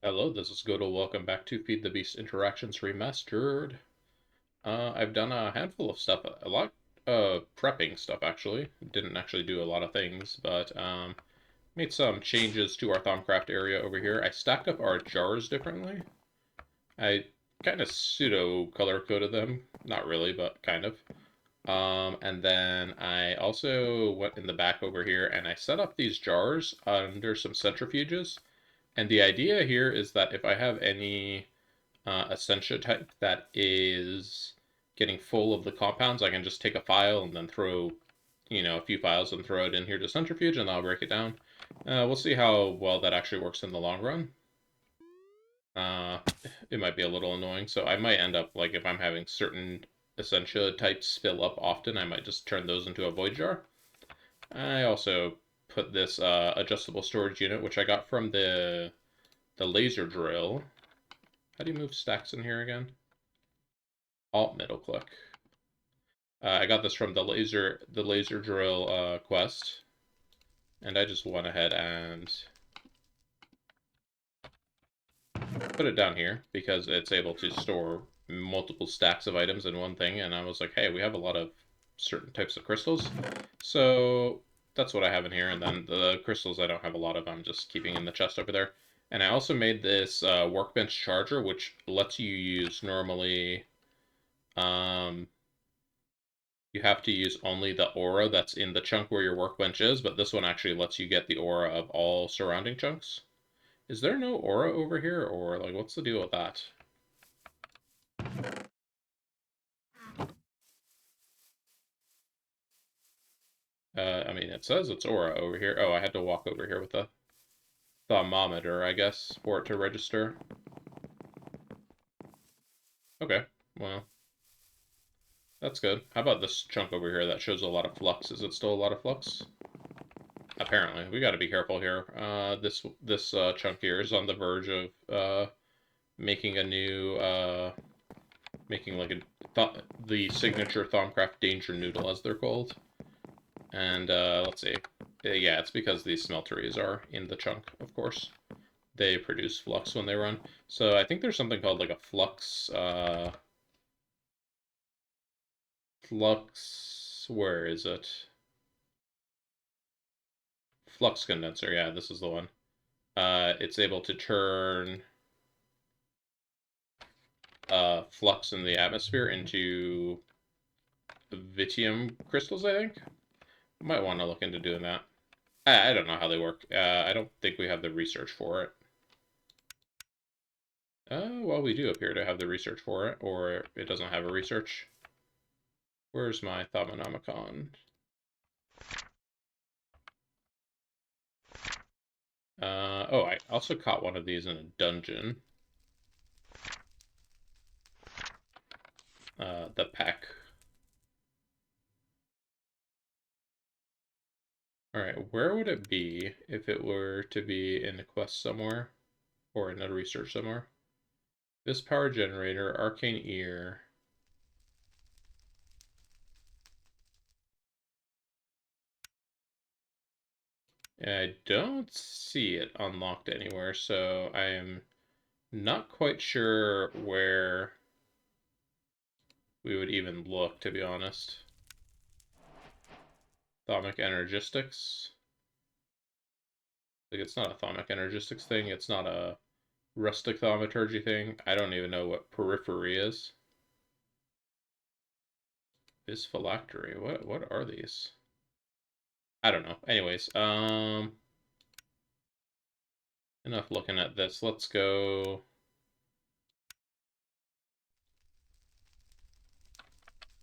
Hello, this is Godel. Welcome back to Feed the Beast Interactions Remastered. I've done a handful of stuff, a lot prepping stuff actually. Didn't actually do a lot of things, but made some changes to our Thaumcraft area over here. I stacked up our jars differently. I kind of pseudo color coded them, not really, but kind of. And then I also went in the back over here and I set up these jars under some centrifuges. And the idea here is that if I have any Essentia type that is getting full of the compounds, I can just take a file and then throw, a few files and throw it in here to centrifuge, and I'll break it down. We'll see how well that actually works in the long run. Uh, it might be a little annoying, so I might end up, like, if I'm having certain Essentia types fill up often, I might just turn those into a void jar. I also put this adjustable storage unit, which I got from the laser drill. How do you move stacks in here again? Alt middle click. I got this from the laser drill quest, and I just went ahead and put it down here because it's able to store multiple stacks of items in one thing. And I was like, hey, we have a lot of certain types of crystals, so that's what I have in here. And then the crystals I don't have a lot of, I'm just keeping in the chest over there. And I also made this workbench charger, which lets you use normally. You have to use only the aura that's in the chunk where your workbench is, but this one actually lets you get the aura of all surrounding chunks. Is there no aura over here, or like what's the deal with that? I mean, it says it's aura over here. Oh, I had to walk over here with a thermometer, I guess, for it to register. Okay, well, that's good. How about this chunk over here that shows a lot of flux? Is it still a lot of flux? Apparently, we got to be careful here. This chunk here is on the verge of making a new making like the signature Thaumcraft Danger Noodle, as they're called. And let's see. Yeah, it's because these smelteries are in the chunk, of course. They produce flux when they run. So I think there's something called like a flux, where is it? Flux condenser, yeah, this is the one. It's able to turn flux in the atmosphere into Vitium crystals, I think. I might want to look into doing that. I don't know how they work. I don't think we have the research for it. Well, we do appear to have the research for it, or it doesn't have a research. Where's my Thaumonomicon? Oh, I also caught one of these in a dungeon. The pack. Alright, where would it be if it were to be in a quest somewhere? Or in a research somewhere? This power generator, arcane ear. I don't see it unlocked anywhere, so I am not quite sure where we would even look, to be honest. Thaumic Energistics. Like, it's not a Thaumic Energistics thing. It's not a Rustic Thaumaturgy thing. I don't even know what Periphery is. Phylactery. What are these? I don't know. Anyways, enough looking at this. Let's go.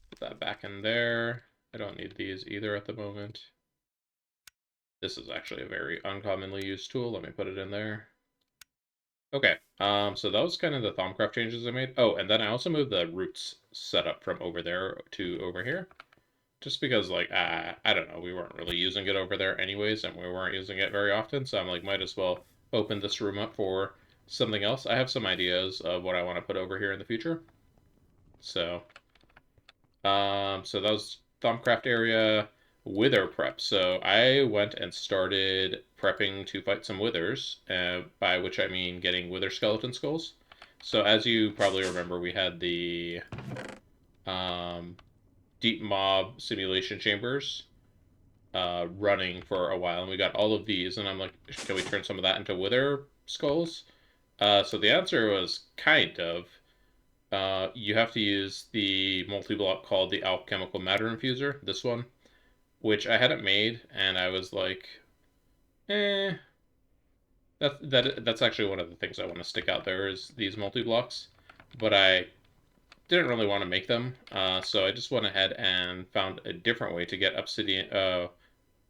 Put that back in there. I don't need these either at the moment. This is actually a very uncommonly used tool. Let me put it in there. Okay, so that was kind of the Thaumcraft changes I made. Oh, and then I also moved the roots setup from over there to over here. Just because, like, I don't know, we weren't really using it over there anyways, and we weren't using it very often, so I'm like, might as well open this room up for something else. I have some ideas of what I want to put over here in the future. So, so that was Thaumcraft area wither prep. So I went and started prepping to fight some withers, by which I mean getting wither skeleton skulls. So as you probably remember, we had the um, deep mob simulation chambers running for a while, and we got all of these, and I'm like, can we turn some of that into wither skulls? So the answer was kind of. You have to use the multi-block called the alchemical matter infuser, this one, which I hadn't made, and I was like, eh. That's actually one of the things I want to stick out there is these multi-blocks, but I didn't really want to make them, so I just went ahead and found a different way to get obsidian,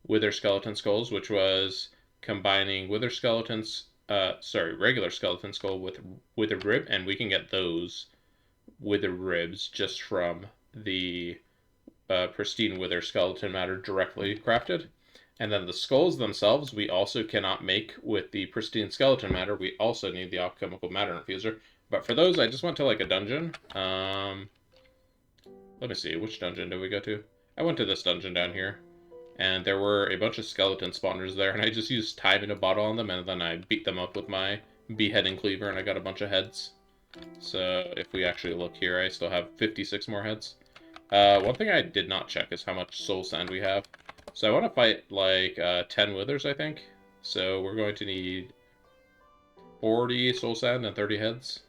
wither skeleton skulls, which was combining wither skeletons, regular skeleton skull with wither rib, and we can get those wither ribs just from the pristine wither skeleton matter directly crafted. And then the skulls themselves, we also cannot make with the pristine skeleton matter. We also need the alchemical matter infuser. But for those, I just went to like a dungeon. Let me see, which dungeon did we go to? I went to this dungeon down here. And there were a bunch of skeleton spawners there, and I just used time in a bottle on them, and then I beat them up with my beheading cleaver, and I got a bunch of heads. So if we actually look here, I still have 56 more heads. One thing I did not check is how much soul sand we have. So I want to fight like 10 withers, I think. So we're going to need 40 soul sand and 30 heads.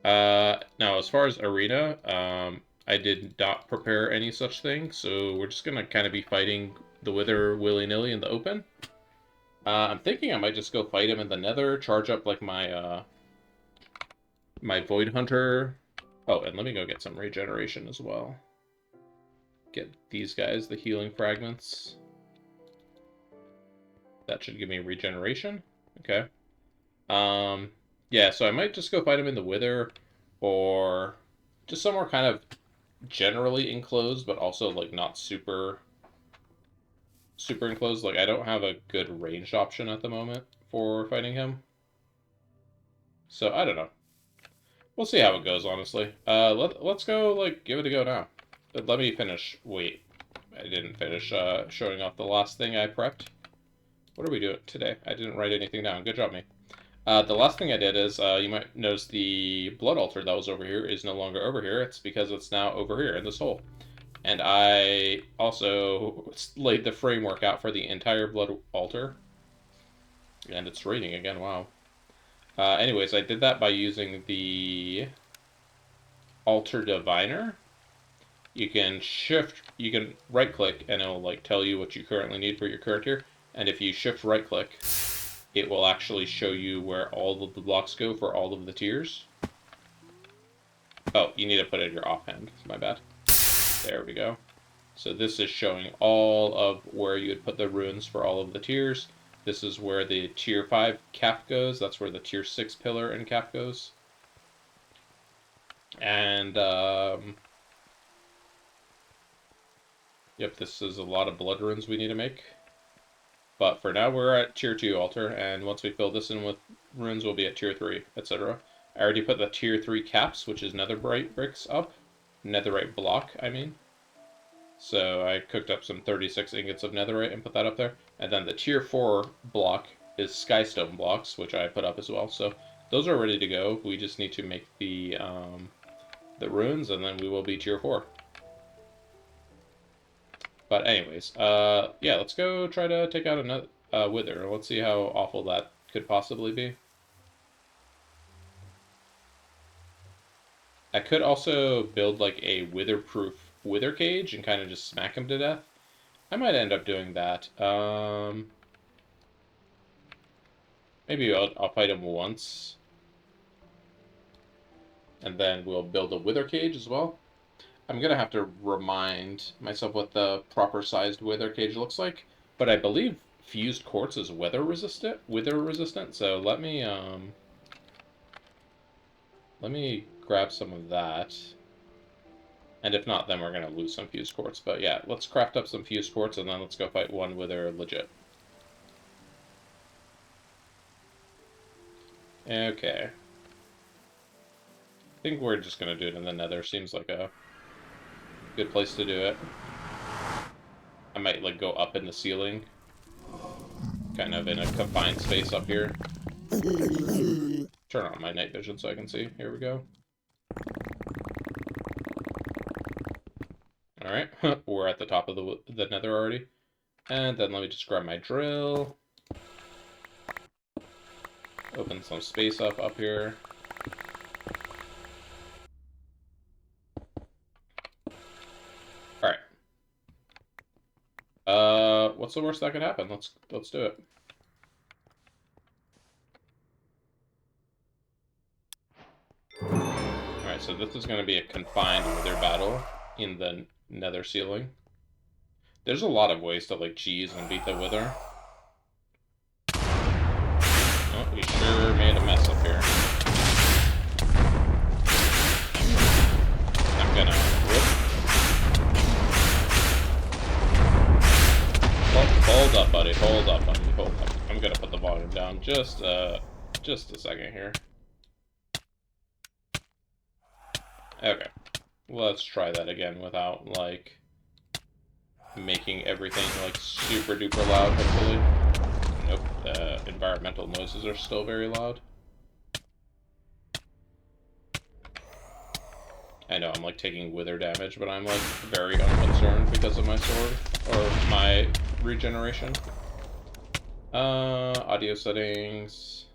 Now, as far as arena, I did not prepare any such thing, so we're just gonna kind of be fighting the wither willy-nilly in the open. I'm thinking I might just go fight him in the nether, charge up like my my void hunter. Oh, and let me go get some regeneration as well. Get these guys, the healing fragments. That should give me regeneration. Okay. Yeah, so I might just go fight him in the wither, or just somewhere kind of generally enclosed, but also like not super enclosed. Like I don't have a good ranged option at the moment for fighting him. So I don't know. We'll see how it goes, honestly. Let's go like give it a go now. Let me finish. Wait, I didn't finish showing off the last thing I prepped. What are we doing today? I didn't write anything down. Good job, me. The last thing I did is, you might notice the blood altar that was over here is no longer over here. It's because it's now over here in this hole. And I also laid the framework out for the entire blood altar. And it's raining again, wow. Anyways, I did that by using the altar diviner. You can right click and it'll like tell you what you currently need for your character. And if you shift right click, it will actually show you where all of the blocks go for all of the tiers. Oh, you need to put it in your offhand. My bad. There we go. So this is showing all of where you would put the runes for all of the tiers. This is where the tier 5 cap goes. That's where the tier 6 pillar and cap goes. And, yep, this is a lot of blood runes we need to make. But for now, we're at tier 2 altar, and once we fill this in with runes, we'll be at tier 3, etc. I already put the tier 3 caps, which is netherite bricks, up. Netherite block, I mean. So I cooked up some 36 ingots of netherite and put that up there. And then the tier 4 block is skystone blocks, which I put up as well. So those are ready to go. We just need to make the runes, and then we will be tier 4. But anyways, yeah, let's go try to take out another wither. Let's see how awful that could possibly be. I could also build like a wither-proof wither cage and kind of just smack him to death. I might end up doing that. Maybe I'll fight him once. And then we'll build a wither cage as well. I'm going to have to remind myself what the proper sized wither cage looks like. But I believe fused quartz is wither resistant. So let me grab some of that. And if not, then we're going to lose some fused quartz. But yeah, let's craft up some fused quartz and then let's go fight one wither legit. Okay. I think we're just going to do it in the nether. Seems like a good place to do it. I might like go up in the ceiling, kind of in a confined space up here. Turn on my night vision so I can see. Here we go. Alright, we're at the top of the nether already. And then let me just grab my drill. Open some space up here. Alright. What's the worst that could happen? Let's do it. Alright, so this is going to be a confined wither battle in the nether ceiling. There's a lot of ways to like cheese and beat the wither. Oh, we sure made a mess up here. I'm gonna hold up, buddy. Hold up, buddy. Hold up. I'm gonna put the volume down just a second here. Okay. Let's try that again without like making everything like super duper loud, hopefully. Nope, the environmental noises are still very loud. I know I'm like taking wither damage, but I'm like very unconcerned because of my sword, or my regeneration. Audio settings.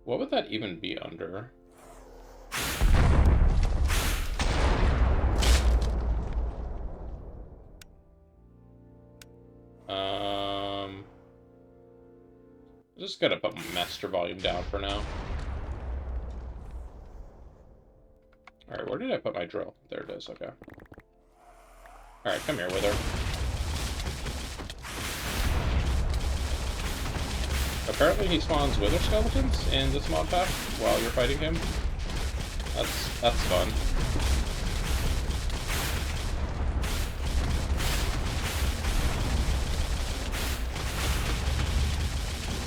What would that even be under? Just gotta put master volume down for now. Alright, where did I put my drill? There it is, okay. Alright, come here, wither. Apparently he spawns wither skeletons in this mod pack while you're fighting him. That's fun.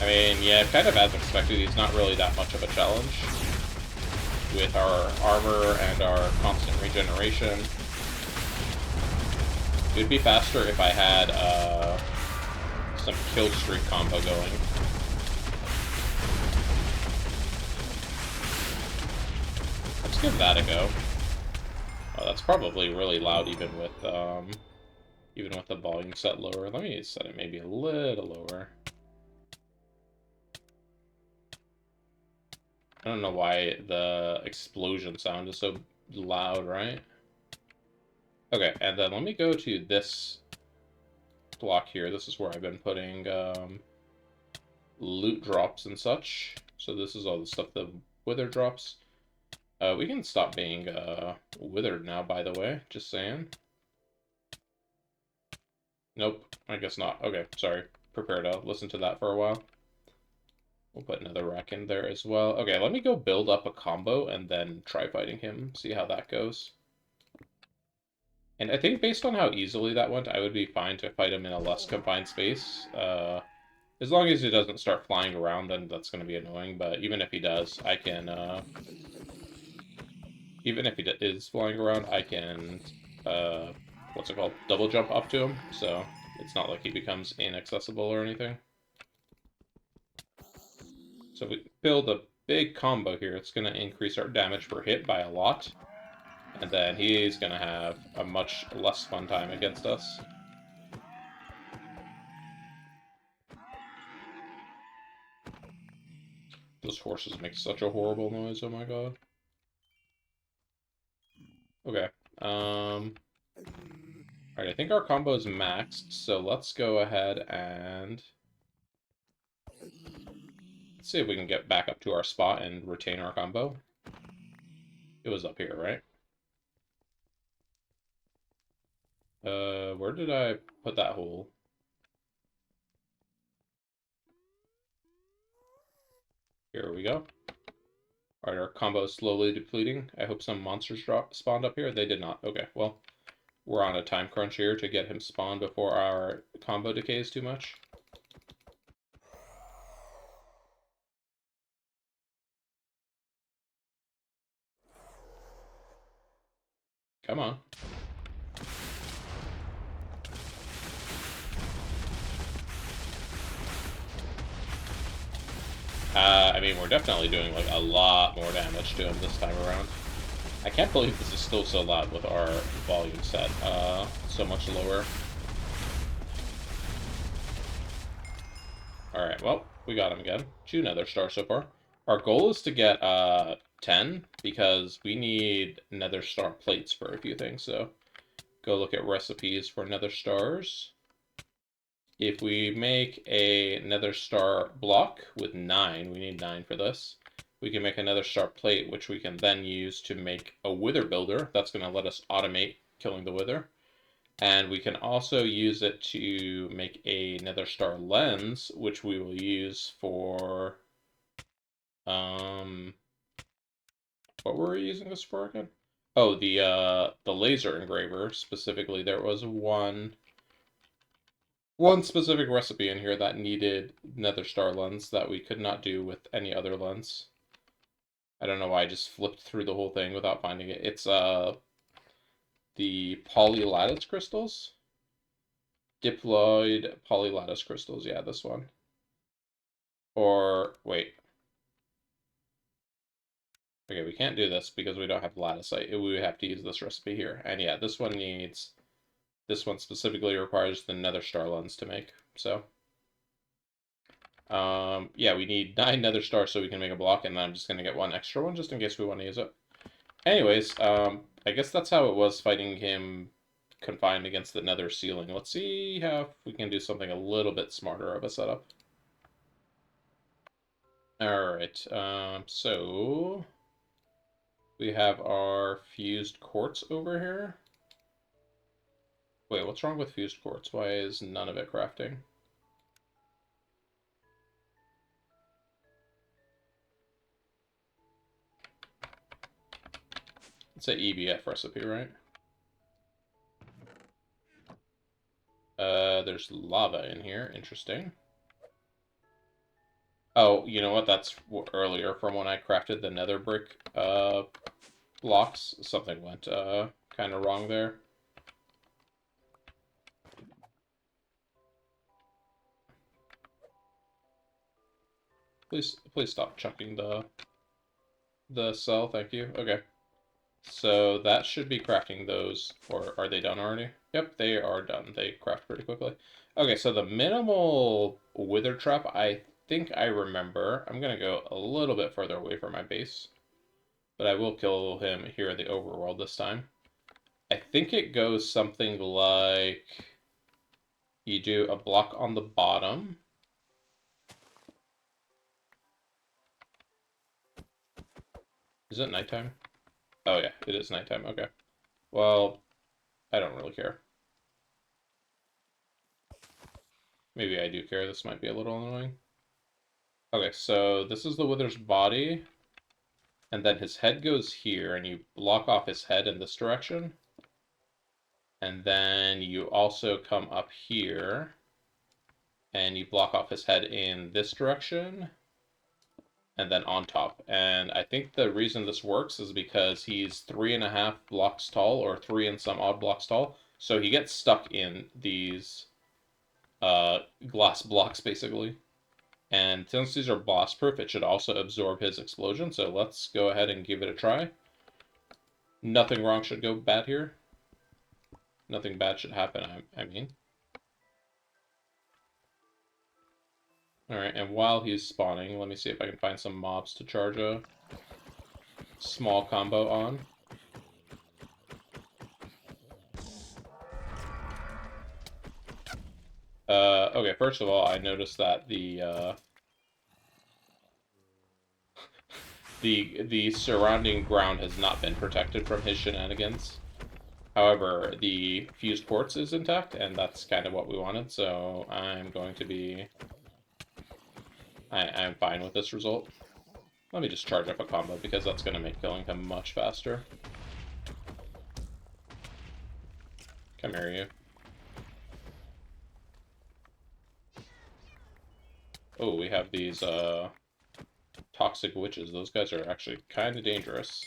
I mean, yeah, kind of as expected, he's not really that much of a challenge with our armor and our constant regeneration. It would be faster if I had some kill streak combo going. Let's give that a go. Oh, that's probably really loud even with the volume set lower. Let me set it maybe a little lower. I don't know why the explosion sound is so loud, right? Okay, and then let me go to this block here. This is where I've been putting loot drops and such. So this is all the stuff the wither drops. We can stop being withered now, by the way. Just saying. Nope, I guess not. Okay, sorry. Prepare to listen to that for a while. We'll put another rack in there as well. Okay, let me go build up a combo and then try fighting him. See how that goes. And I think based on how easily that went, I would be fine to fight him in a less confined space. As long as he doesn't start flying around, then that's going to be annoying. But even if he does, I can... even if he is flying around, I can... what's it called? Double jump up to him. So it's not like he becomes inaccessible or anything. So if we build a big combo here, it's going to increase our damage per hit by a lot. And then he's going to have a much less fun time against us. Those horses make such a horrible noise, oh my god. Okay. Alright, I think our combo is maxed, so let's go ahead and... let's see if we can get back up to our spot and retain our combo. It was up here, right? Where did I put that hole? Here we go. Alright, our combo is slowly depleting. I hope some monsters spawned up here. They did not. Okay, well, we're on a time crunch here to get him spawned before our combo decays too much. Come on. I mean, we're definitely doing, like, a lot more damage to him this time around. I can't believe this is still so loud with our volume set so much lower. Alright, well, we got him again. 2 nether stars so far. Our goal is to get 10, because we need nether star plates for a few things, so go look at recipes for nether stars. If we make a nether star block with 9, we need 9 for this, we can make a nether star plate, which we can then use to make a wither builder. That's going to let us automate killing the wither. And we can also use it to make a nether star lens, which we will use for... what were we using this for again? Oh, the laser engraver, specifically. There was one specific recipe in here that needed nether star lens that we could not do with any other lens. I don't know why I just flipped through the whole thing without finding it. It's the polylattice crystals. Diploid polylattice crystals, yeah, this one. Or, wait. Okay, we can't do this because we don't have latticite. We would have to use this recipe here. And yeah, this one specifically requires the nether star lens to make, so. Yeah, we need 9 nether stars so we can make a block, and then I'm just going to get 1 extra one just in case we want to use it. Anyways, I guess that's how it was fighting him confined against the nether ceiling. Let's see how we can do something a little bit smarter of a setup. Alright, so we have our fused quartz over here. Wait, what's wrong with fused quartz? Why is none of it crafting? It's an EBF recipe, right? There's lava in here. Interesting. Oh, you know what? That's earlier from when I crafted the nether brick blocks. Something went kind of wrong there. Please stop chucking the cell. Thank you. Okay. So that should be crafting those, or are they done already? Yep, they are done. They craft pretty quickly. Okay, so the minimal wither trap, I think I remember. I'm gonna go a little bit further away from my base, but I will kill him here in the overworld this time. I think it goes something like you do a block on the bottom. Is it nighttime? Oh yeah, it is nighttime. Okay. Well, I don't really care. Maybe I do care. This might be a little annoying. Okay, so this is the wither's body. And then his head goes here, and you block off his head in this direction. And then you also come up here, and you block off his head in this direction. And then on top. And I think the reason this works is because he's 3.5 blocks tall, or 3 and some odd blocks tall. So he gets stuck in these glass blocks, basically. And since these are blast-proof, it should also absorb his explosion. So let's go ahead and give it a try. Nothing wrong should go bad here. Nothing bad should happen, I mean. Alright, and while he's spawning, let me see if I can find some mobs to charge a small combo on. Okay, first of all, I noticed that the surrounding ground has not been protected from his shenanigans. However, the fused quartz is intact, and that's kind of what we wanted, so I'm going to be... I'm fine with this result. Let me just charge up a combo, because that's going to make killing him much faster. Come here, you. Oh, we have these, toxic witches. Those guys are actually kind of dangerous.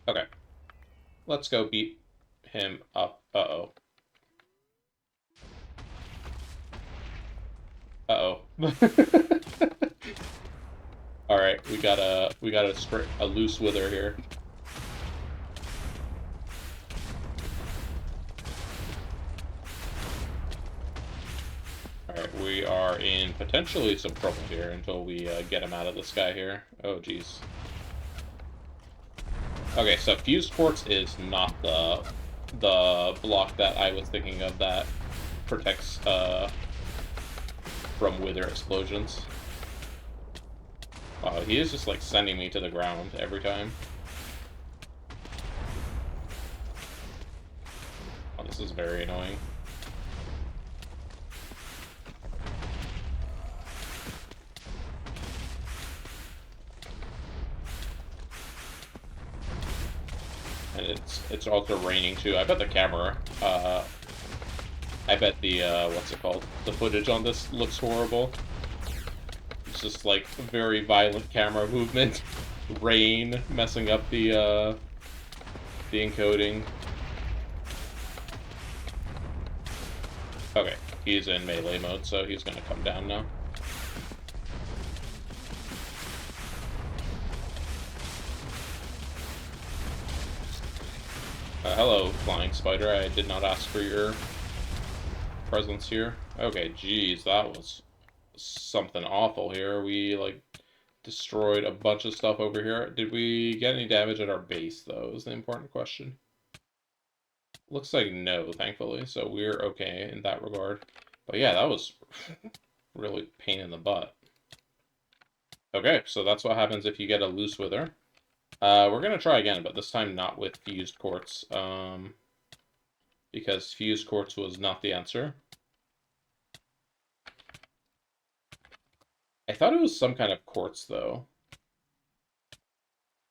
Okay. Let's go beat him up. Uh-oh. Uh-oh. All right, we got a loose wither here. Alright, we are in potentially some trouble here until we get him out of the sky here. Oh, jeez. Okay, so Fused Quartz is not the block that I was thinking of that protects from wither explosions. Wow, he is just like sending me to the ground every time. Oh, this is very annoying. And it's also raining too. I bet the camera, I bet the, what's it called? The footage on this looks horrible. It's just like very violent camera movement. Rain messing up the encoding. Okay, he's in melee mode, so he's gonna come down now. Hello, flying spider. I did not ask for your presence here. Okay, geez, that was something awful here. We, like, destroyed a bunch of stuff over here. Did we get any damage at our base, though, is the important question. Looks like no, thankfully, so we're okay in that regard. But yeah, that was really pain in the butt. Okay, so that's what happens if you get a loose wither. We're gonna try again, but this time not with fused quartz, because fused quartz was not the answer. I thought it was some kind of quartz, though.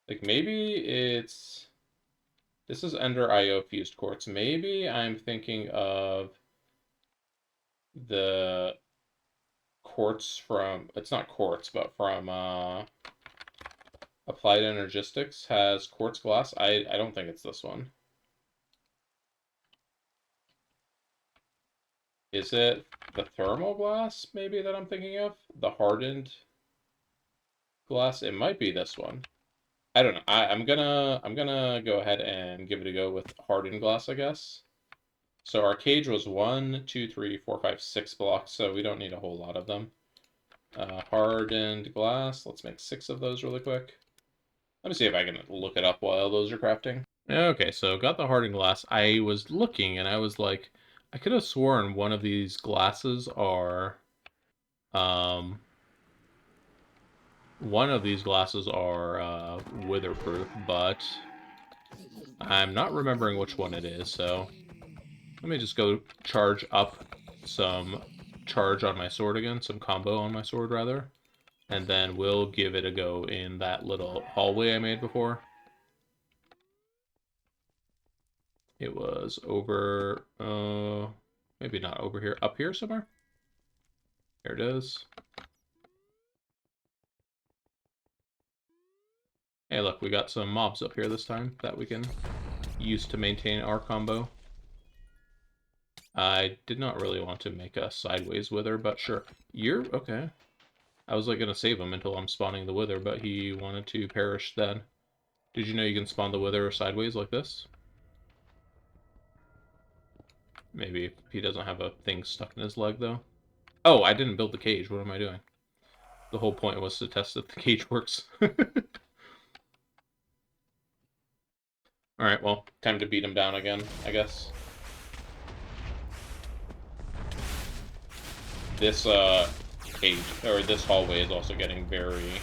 Like, maybe it's... This is Ender IO fused quartz. Maybe I'm thinking of the quartz from... It's not quartz, but from Applied Energistics has quartz glass. I don't think it's this one. Is it the thermal glass, maybe, that I'm thinking of? The hardened glass? It might be this one. I don't know. I'm gonna go ahead and give it a go with hardened glass, I guess. So our cage was 1, 2, 3, 4, 5, 6 blocks, so we don't need a whole lot of them. Hardened glass. Let's make 6 of those really quick. Let me see if I can look it up while those are crafting. Okay, so got the hardened glass. I was looking and I was like, I could have sworn one of these glasses are, one of these glasses are witherproof, but I'm not remembering which one it is, so let me just go charge up some charge on my sword again, some combo on my sword, rather. And then we'll give it a go in that little hallway I made before. It was over, maybe not over here, up here somewhere? Here it is. Hey, look, we got some mobs up here this time that we can use to maintain our combo. I did not really want to make a sideways wither, but sure. You're okay. I was like gonna save him until I'm spawning the wither, but he wanted to perish then. Did you know you can spawn the wither sideways like this? Maybe if he doesn't have a thing stuck in his leg, though. Oh, I didn't build the cage. What am I doing? The whole point was to test if the cage works. Alright, well, time to beat him down again, I guess. This, cage, or this hallway is also getting very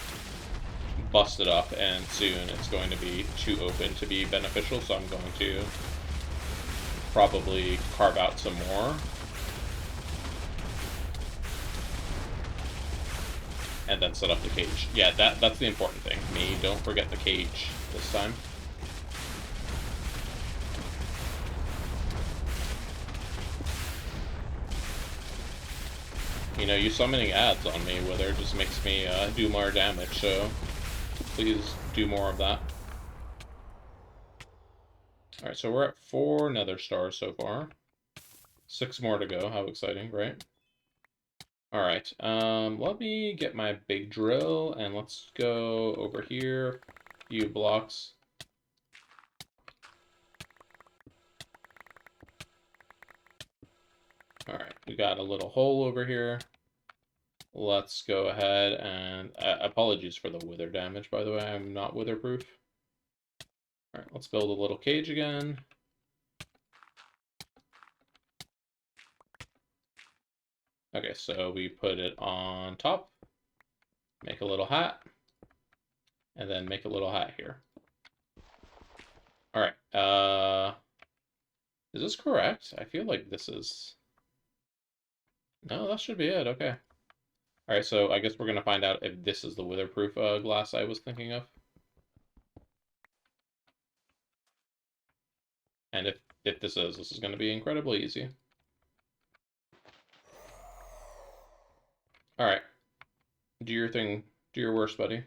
busted up, and soon it's going to be too open to be beneficial, so I'm going to probably carve out some more. And then set up the cage. Yeah, that's the important thing. Me, don't forget the cage this time. You know, you summoning ads on me, whether it just makes me do more damage, so please do more of that. Alright, so we're at 4 nether stars so far. 6 more to go. How exciting, right? Alright, let me get my big drill, and let's go over here, a few blocks. Alright, we got a little hole over here. Let's go ahead and... apologies for the wither damage, by the way. I'm not witherproof. Alright, let's build a little cage again. Okay, so we put it on top. Make a little hat. And then make a little hat here. Alright, is this correct? I feel like this is... No, that should be it, okay. Alright, so I guess we're going to find out if this is the witherproof glass I was thinking of. And if this is going to be incredibly easy. Alright. Do your thing. Do your worst, buddy.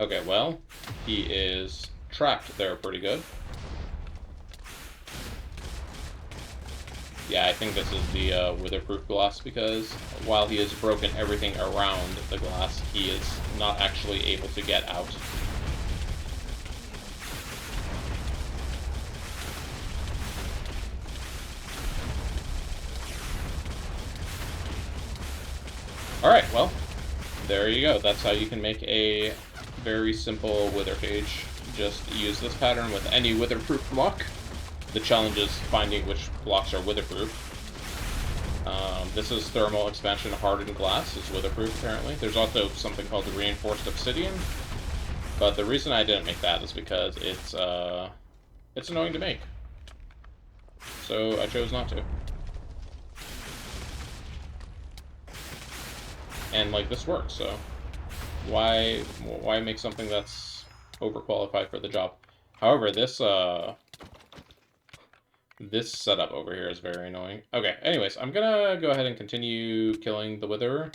Okay, well, he is trapped there pretty good. Yeah, I think this is the witherproof glass, because while he has broken everything around the glass, he is not actually able to get out. Alright, well, there you go. That's how you can make a very simple wither cage. Just use this pattern with any witherproof block. The challenge is finding which blocks are witherproof. This is thermal expansion hardened glass. It's witherproof, apparently. There's also something called the reinforced obsidian. But the reason I didn't make that is because it's annoying to make. So I chose not to. And, like, this works, so why make something that's overqualified for the job? However, this setup over here is very annoying. Okay, anyways, I'm gonna go ahead and continue killing the Witherer.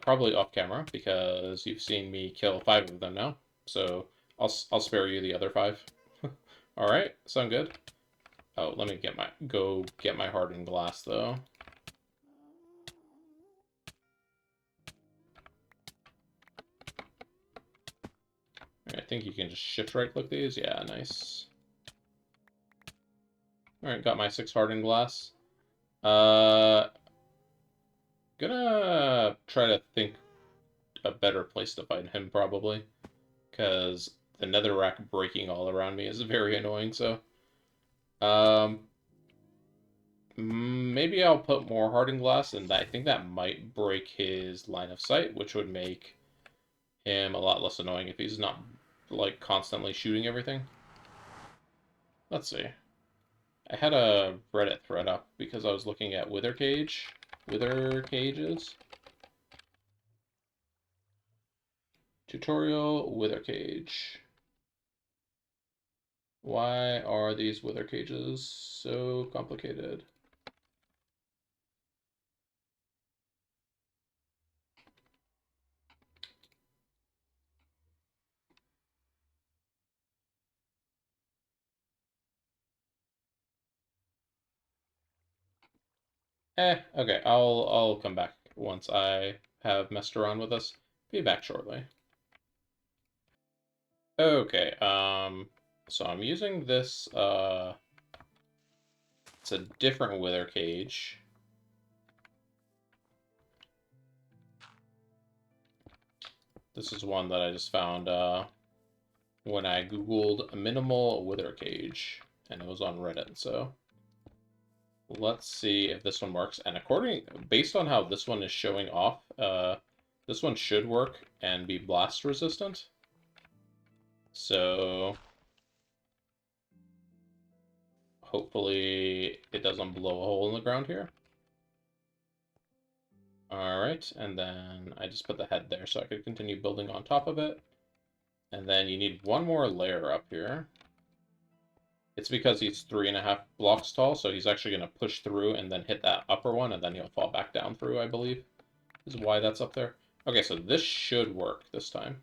Probably off camera, because you've seen me kill 5 of them now. So I'll spare you the other 5. Alright, sound good? Oh, let me go get my hardened glass, though. I think you can just shift right click these. Yeah, nice. Alright, got my 6 hardened glass. Gonna try to think a better place to fight him, probably. Because the netherrack breaking all around me is very annoying, so... maybe I'll put more hardened glass, and I think that might break his line of sight, which would make him a lot less annoying if he's not, like, constantly shooting everything. Let's see. I had a Reddit thread up because I was looking at wither cages. Tutorial wither cage. Why are these wither cages so complicated? Okay, I'll come back once I have messed around with this. Be back shortly. Okay, so I'm using this, it's a different wither cage. This is one that I just found, when I googled minimal wither cage, and it was on Reddit, so... Let's see if this one works, and based on how this one is showing off, this one should work and be blast resistant. So hopefully it doesn't blow a hole in the ground here. Alright, and then I just put the head there so I could continue building on top of it. And then you need one more layer up here. It's because he's 3.5 blocks tall, so he's actually going to push through and then hit that upper one, and then he'll fall back down through, I believe, is why that's up there. Okay, so this should work this time.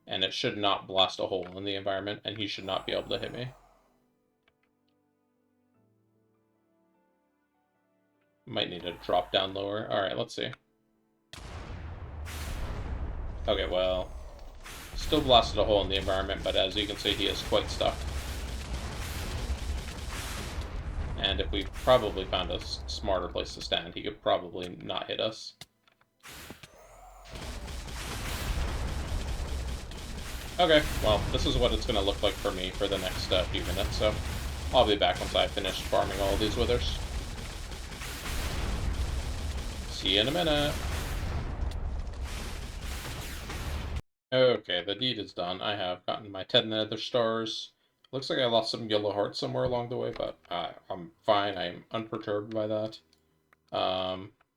And it should not blast a hole in the environment, and he should not be able to hit me. Might need to drop down lower. Alright, let's see. Okay, well, still blasted a hole in the environment, but as you can see, he is quite stuck. And if we probably found a smarter place to stand, he could probably not hit us. Okay, well, this is what it's going to look like for me for the next few minutes, so I'll be back once I've finished farming all these withers. See you in a minute. Okay, the deed is done. I have gotten my 10 nether stars. Looks like I lost some yellow hearts somewhere along the way, but I'm fine. I'm unperturbed by that.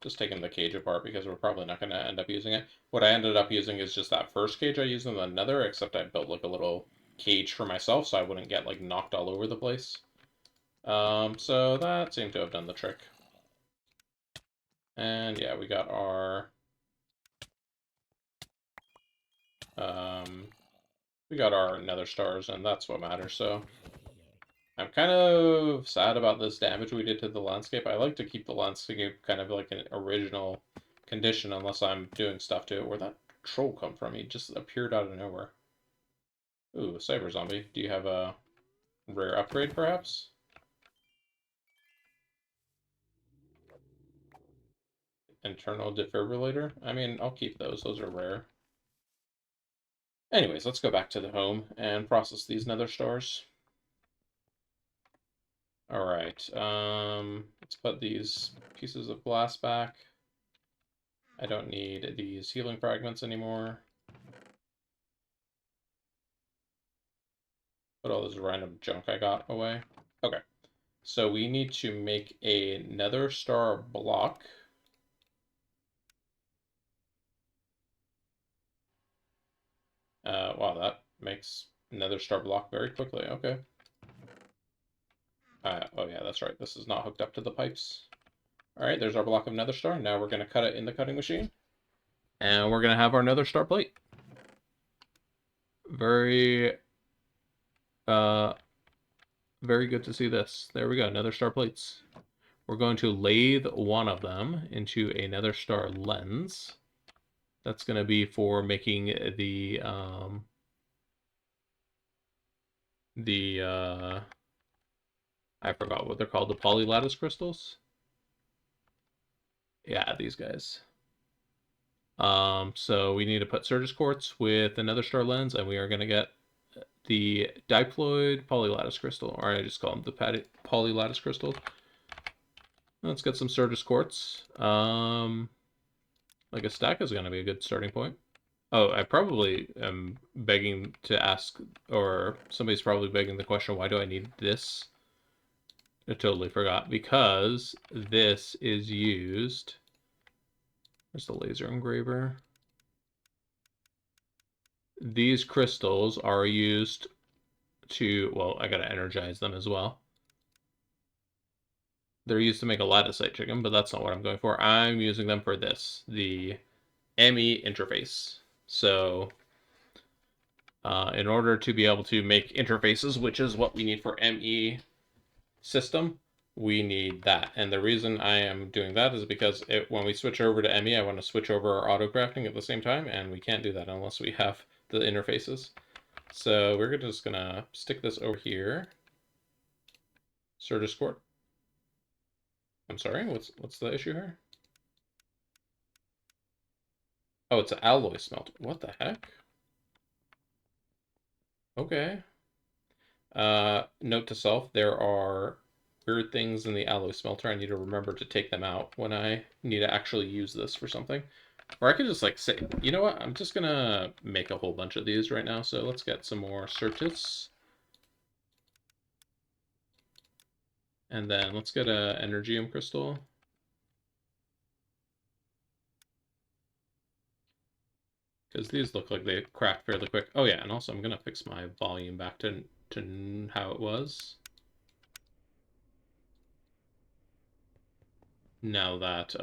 Just taking the cage apart because we're probably not going to end up using it. What I ended up using is just that first cage I used in the nether, except I built like a little cage for myself so I wouldn't get like knocked all over the place. So that seemed to have done the trick. And yeah, we got our nether stars, and that's what matters. So I'm kind of sad about this damage we did to the landscape. I like to keep the landscape kind of like an original condition unless I'm doing stuff to it. Where'd that troll come from? He just appeared out of nowhere. Ooh, a cyber zombie. Do you have a rare upgrade, perhaps? Internal defibrillator? I mean, I'll keep those. Those are rare. Anyways, let's go back to the home and process these nether stars. Alright, let's put these pieces of glass back. I don't need these healing fragments anymore. Put all this random junk I got away. Okay, so we need to make a nether star block. Wow, that makes nether star block very quickly. Okay. Oh yeah, that's right. This is not hooked up to the pipes. Alright, there's our block of nether star. Now we're going to cut it in the cutting machine. And we're going to have our nether star plate. Very, very good to see this. There we go, nether star plates. We're going to lathe one of them into a nether star lens. That's going to be for making the I forgot what they're called, the polylattice crystals. Yeah, these guys. So we need to put Certus quartz with another star lens, and we are going to get the diploid polylattice crystal, or I just call them the polylattice crystal. Let's get some Certus quartz. Like a stack is going to be a good starting point. Oh, I probably am begging to ask, or somebody's probably begging the question, why do I need this? I totally forgot. Because this is used... Where's the laser engraver? These crystals are used to... Well, I gotta energize them as well. They're used to make a latticite chicken, but that's not what I'm going for. I'm using them for this, the ME interface. So... in order to be able to make interfaces, which is what we need for ME system, we need that. And the reason I am doing that is because when we switch over to ME, I want to switch over our auto crafting at the same time, and we can't do that unless we have the interfaces. So we're just gonna stick this over here. Certus quartz. I'm sorry, what's the issue here? Oh, it's an alloy smelt. What the heck? Okay. Note to self, there are weird things in the alloy smelter. I need to remember to take them out when I need to actually use this for something. Or I could just like say, you know what? I'm just gonna make a whole bunch of these right now. So let's get some more Certus. And then let's get a Energium crystal. Because these look like they craft fairly quick. Oh yeah, and also I'm gonna fix my volume back to how it was. Now that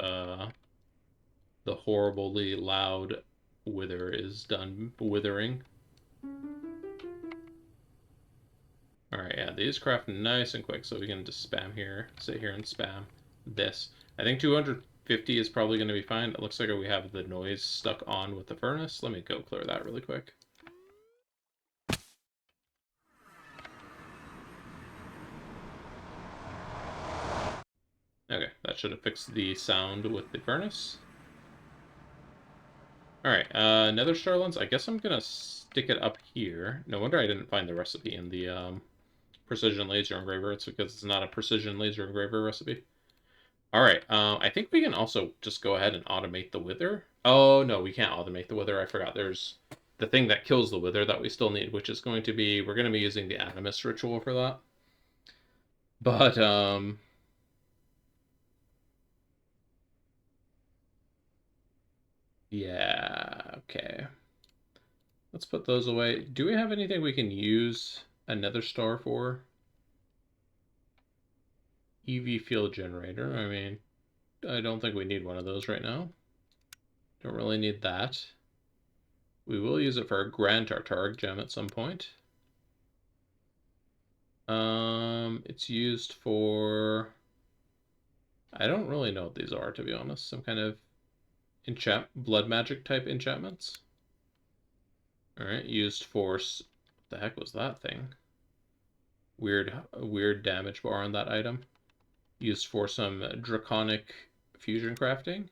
the horribly loud wither is done withering. Alright, yeah, these craft nice and quick, so we can just spam here, sit here and spam. this. I think 250 is probably going to be fine. It looks like we have the noise stuck on with the furnace. Let me go clear that really quick. Okay, that should have fixed the sound with the furnace. Alright, nether star lens. I guess I'm gonna stick it up here. No wonder I didn't find the recipe in the precision laser engraver. It's because it's not a precision laser engraver recipe. Alright, I think we can also just go ahead and automate the wither. Oh, no, we can't automate the wither. I forgot there's the thing that kills the wither that we still need, which is going to be, we're going to be using the animus ritual for that. But, yeah, okay. Let's put those away. Do we have anything we can use another star for? EV field generator. I mean, I don't think we need one of those right now. Don't really need that. We will use it for a Grand Tartaric gem at some point. It's used for... I don't really know what these are, to be honest. Some kind of blood magic type enchantments. Alright, used for... What the heck was that thing? Weird damage bar on that item. Used for some draconic fusion crafting.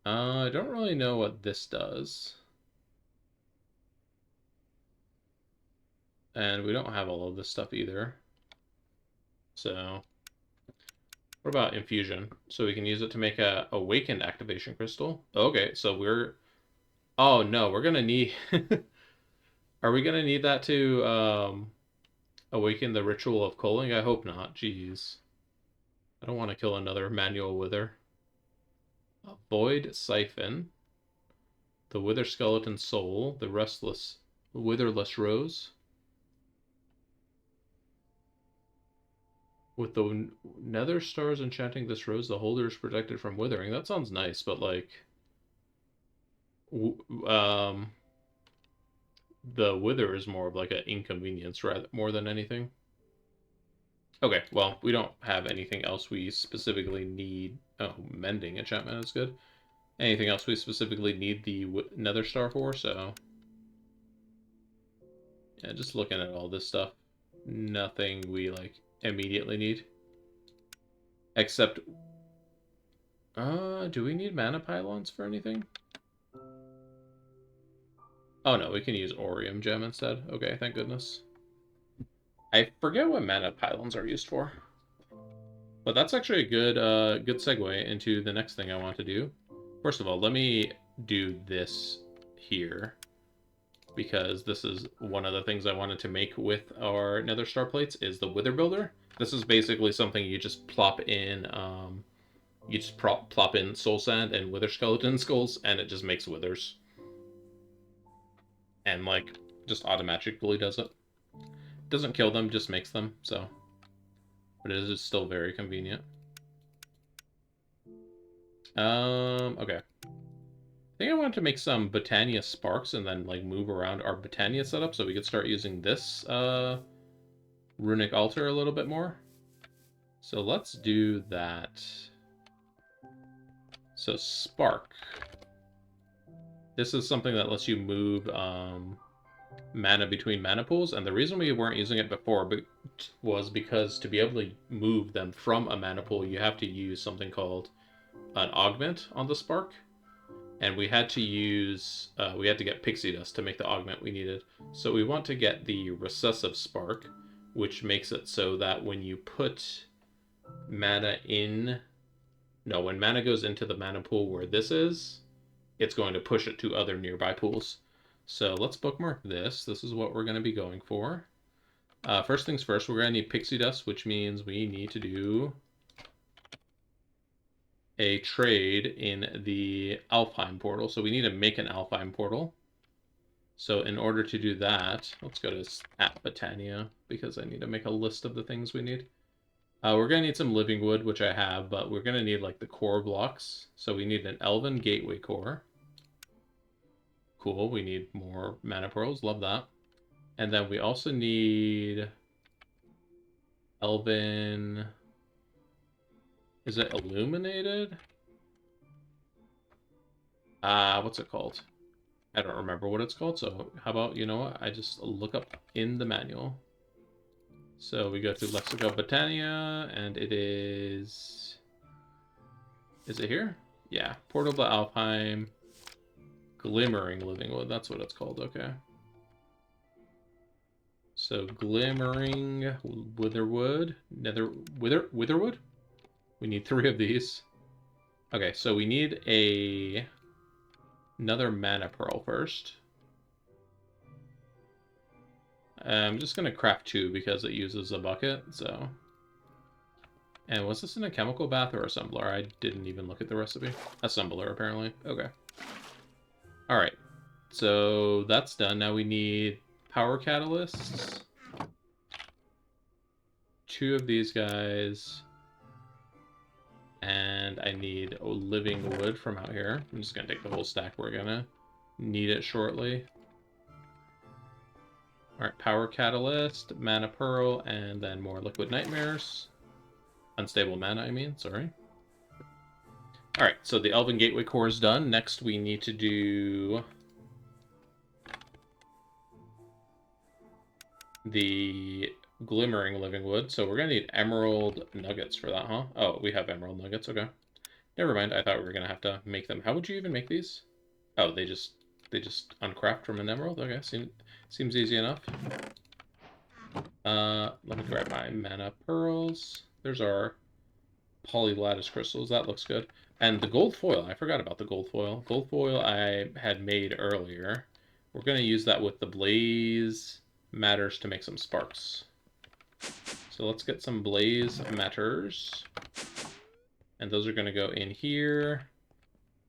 I don't really know what this does. And we don't have all of this stuff either. So, what about infusion? So we can use it to make a awakened activation crystal. Okay, so we're... Oh no, we're gonna need... Are we gonna need that to awaken the ritual of culling? I hope not. Jeez. I don't want to kill another manual wither. A void siphon. The wither skeleton soul. The restless witherless rose. With the nether stars enchanting this rose, the holder is protected from withering. That sounds nice, but like... the wither is more of like an inconvenience rather more than anything. Okay, well, we don't have anything else we specifically need. Oh, mending enchantment is good. Anything else we specifically need the nether star for, so... Yeah, just looking at all this stuff. Nothing we, like, immediately need. Except... do we need mana pylons for anything? Oh no, we can use Orium gem instead. Okay, thank goodness. I forget what mana pylons are used for. But that's actually a good segue into the next thing I want to do. First of all, let me do this here, because this is one of the things I wanted to make with our nether star plates is the wither builder. This is basically something you just plop in, plop in soul sand and wither skeleton skulls, and it just makes withers. And like, just automatically does it. Doesn't kill them, just makes them, so. But it is still very convenient. Okay. I think I wanted to make some Botania sparks and then like move around our Botania setup so we could start using this runic altar a little bit more. So let's do that. So spark. This is something that lets you move mana between mana pools, and the reason we weren't using it before was because to be able to move them from a mana pool, you have to use something called an augment on the spark. And we had to use, we had to get pixie dust to make the augment we needed. So we want to get the recessive spark, which makes it so that when you put mana in, no, when mana goes into the mana pool where this is, it's going to push it to other nearby pools. So let's bookmark this. This is what we're going to be going for. First things first, we're going to need pixie dust, which means we need to do a trade in the Alfheim portal. So we need to make an Alfheim portal. So in order to do that, let's go to @Botania because I need to make a list of the things we need. We're going to need some living wood, which I have, but we're going to need like the core blocks. So we need an elven gateway core. Cool, we need more mana pearls, love that. And then we also need Elven... Is it illuminated? What's it called? I don't remember what it's called, so how about, you know what? I just look up in the manual. So we go to Lexico Botania, and it is... Is it here? Yeah. Portable Alpine Glimmering Living Wood. That's what it's called, okay. So Glimmering Witherwood. Witherwood? We need 3 of these. Okay, so we need another mana pearl first. I'm just gonna craft 2 because it uses a bucket, so... And was this in a chemical bath or assembler? I didn't even look at the recipe. Assembler, apparently. Okay. Alright. So that's done. Now we need power catalysts. 2 of these guys. And I need living wood from out here. I'm just going to take the whole stack. We're going to need it shortly. Alright, power catalyst, mana pearl, and then more liquid nightmares. Unstable mana, I mean, sorry. Alright, so the Elven Gateway core is done. Next we need to do the Glimmering Living Wood. So we're going to need emerald nuggets for that, huh? Oh, we have emerald nuggets, okay. Never mind, I thought we were going to have to make them. How would you even make these? Oh, they just uncraft from an emerald? Okay, seems easy enough. Let me grab my mana pearls. There's our polylattice crystals. That looks good. And the gold foil. I forgot about the gold foil. Gold foil I had made earlier. We're going to use that with the blaze matters to make some sparks. So let's get some blaze matters. And those are going to go in here.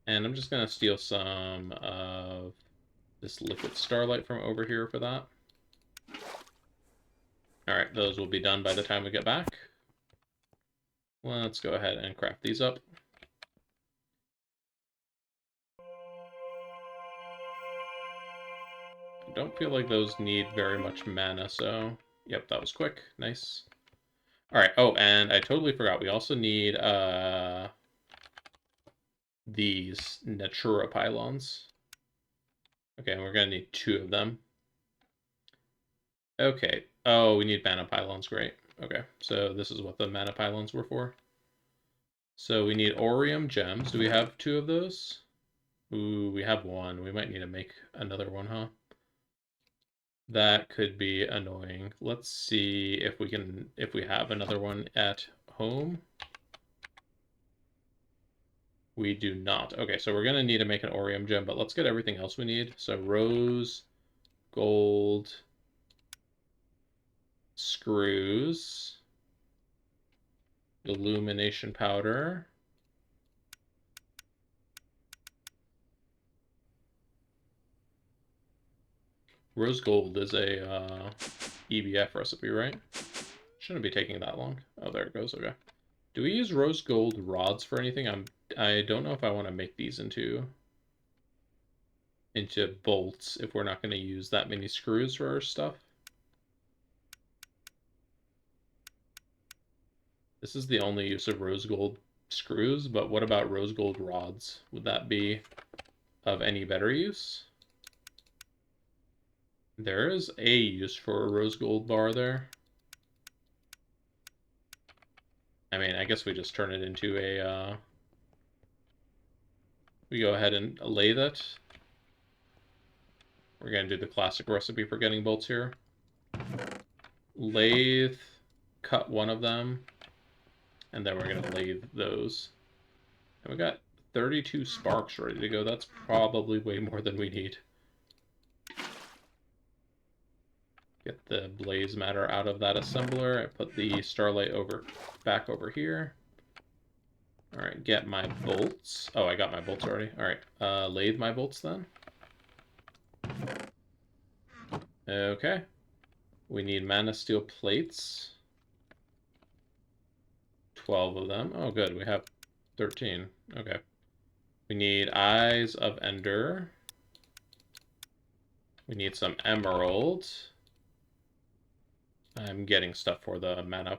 And I'm just going to steal some of this liquid starlight from over here for that. Alright, those will be done by the time we get back. Let's go ahead and craft these up. I don't feel like those need very much mana, so... Yep, that was quick. Nice. Alright, oh, and I totally forgot. We also need, these Natura pylons. Okay, and we're gonna need 2 of them. Okay. Oh, we need mana pylons. Great. Okay, so this is what the mana pylons were for. So we need Orium gems. Do we have 2 of those? Ooh, we have 1. We might need to make another one, huh? That could be annoying. Let's see if we have another one at home. We do not. Okay, so we're gonna need to make an Orium gem, but let's get everything else we need. So rose, gold, screws, illumination powder, rose gold is a EBF recipe, right? Shouldn't be taking that long. Oh, there it goes. Okay. Do we use rose gold rods for anything? I don't know if I want to make these into bolts if we're not going to use that many screws for our stuff. This is the only use of rose gold screws, but what about rose gold rods? Would that be of any better use? There is a use for a rose gold bar there. I mean, I guess we just turn it into a, we go ahead and lathe it. We're going to do the classic recipe for getting bolts here. Lathe, cut one of them, and then we're going to lathe those. And we got 32 sparks ready to go. That's probably way more than we need. Get the blaze matter out of that assembler. I put the starlight back over here. Alright, get my bolts. Oh, I got my bolts already. Alright, lathe my bolts then. Okay. We need mana steel plates. 12 of them. Oh, good. We have 13. Okay. We need eyes of ender. We need some emerald. I'm getting stuff for the mana,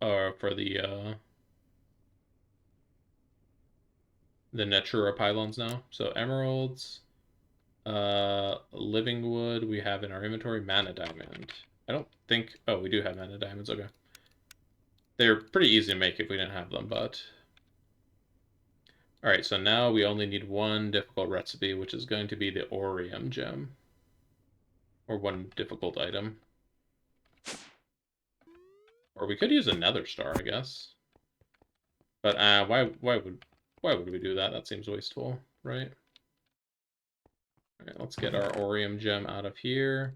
or for the Natura pylons now. So emeralds, living wood we have in our inventory, mana diamond. I don't think, oh, we do have mana diamonds, okay. They're pretty easy to make if we didn't have them, but... Alright, so now we only need one difficult recipe, which is going to be the Orium gem. Or one difficult item. Or we could use a nether star, I guess. But why would we do that? That seems wasteful, right? Alright, let's get our Orium gem out of here.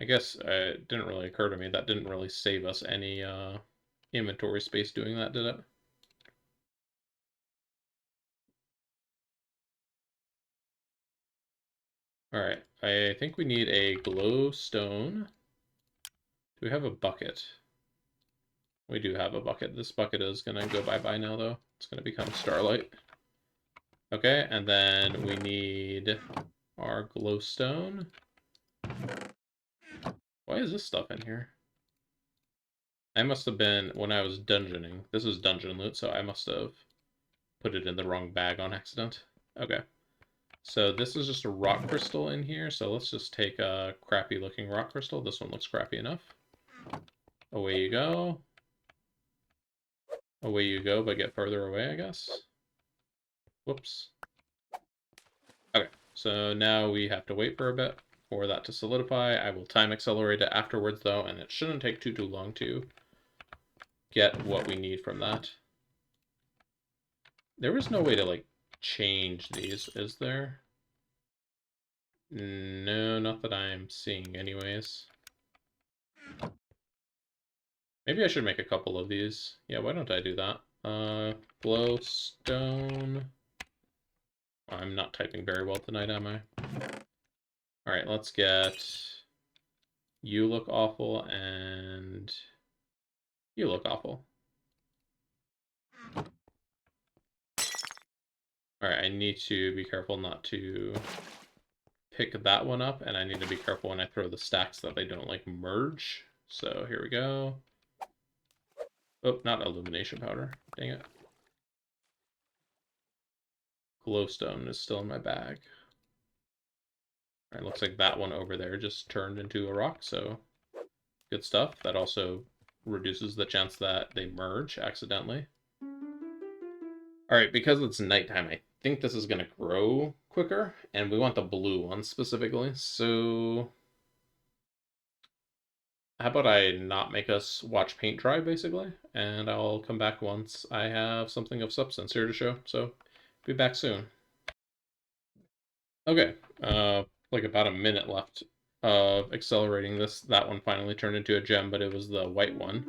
I guess it didn't really occur to me. That didn't really save us any inventory space doing that, did it? Alright, I think we need a glowstone. Do we have a bucket? We do have a bucket. This bucket is going to go bye-bye now, though. It's going to become starlight. Okay, and then we need our glowstone. Why is this stuff in here? I must have been, when I was dungeoning, this is dungeon loot, so I must have put it in the wrong bag on accident. Okay. So this is just a rock crystal in here, so let's just take a crappy looking rock crystal. This one looks crappy enough. Away you go. Away you go, but get further away, I guess. Whoops. Okay, so now we have to wait for a bit for that to solidify. I will time accelerate it afterwards, though, and it shouldn't take too long to get what we need from that. There was no way to, like, change these, is there? No, not that I'm seeing anyways. Maybe I should make a couple of these. Yeah, why don't I do that? Glowstone. I'm not typing very well tonight, am I? Alright, let's get... You look awful, and... You look awful. Alright, I need to be careful not to pick that one up, and I need to be careful when I throw the stacks that they don't, like, merge. So, here we go. Oh, not illumination powder. Dang it. Glowstone is still in my bag. Alright, looks like that one over there just turned into a rock, so good stuff. That also reduces the chance that they merge accidentally. Alright, because it's nighttime, I think this is going to grow quicker, and we want the blue one specifically, so... How about I not make us watch paint dry, basically, and I'll come back once I have something of substance here to show, so be back soon. Okay, like about a minute left of accelerating this. That one finally turned into a gem, but it was the white one.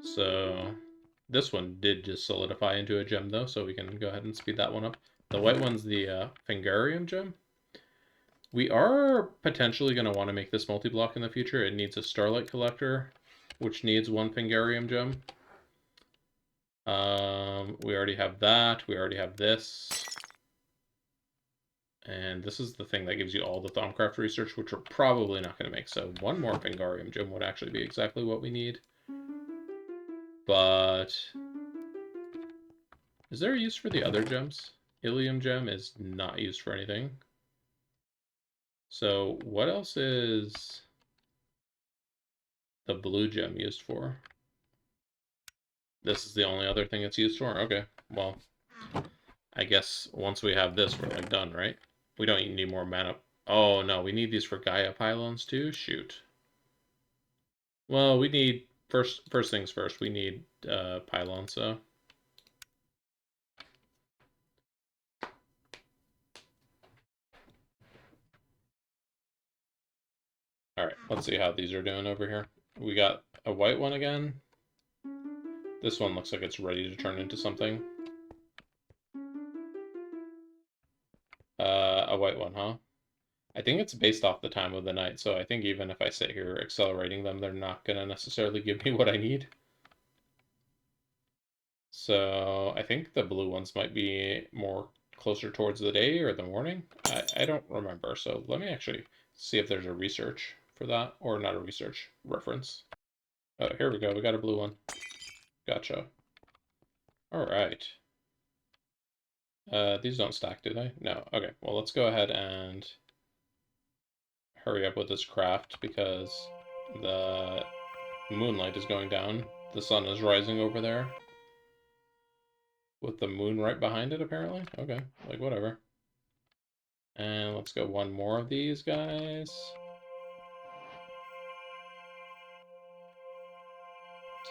So this one did just solidify into a gem, though, so we can go ahead and speed that one up. The white one's the Fingarium gem. We are potentially going to want to make this multi-block in the future. It needs a Starlight Collector, which needs one Fingarium gem. We already have that. We already have this. And this is the thing that gives you all the Thaumcraft research, which we're probably not going to make. So one more Fingarium gem would actually be exactly what we need. But... is there a use for the other gems? Ilium gem is not used for anything. So what else is the blue gem used for? This is the only other thing it's used for? Okay, well, I guess once we have this, we're like done, right? We don't need more mana. Oh no, we need these for Gaia pylons too? Shoot. Well, we need, first things first, we need pylons, so. Alright, let's see how these are doing over here. We got a white one again. This one looks like it's ready to turn into something. A white one, huh? I think it's based off the time of the night, so I think even if I sit here accelerating them, they're not going to necessarily give me what I need. So I think the blue ones might be more closer towards the day or the morning. I don't remember. So let me actually see if there's a research for that, or not a research reference. Oh, here we go. We got a blue one. Gotcha. All right. These don't stack, do they? No. Okay. Well, let's go ahead and hurry up with this craft because the moonlight is going down. The sun is rising over there with the moon right behind it, apparently. Okay. Like, whatever. And let's go one more of these guys.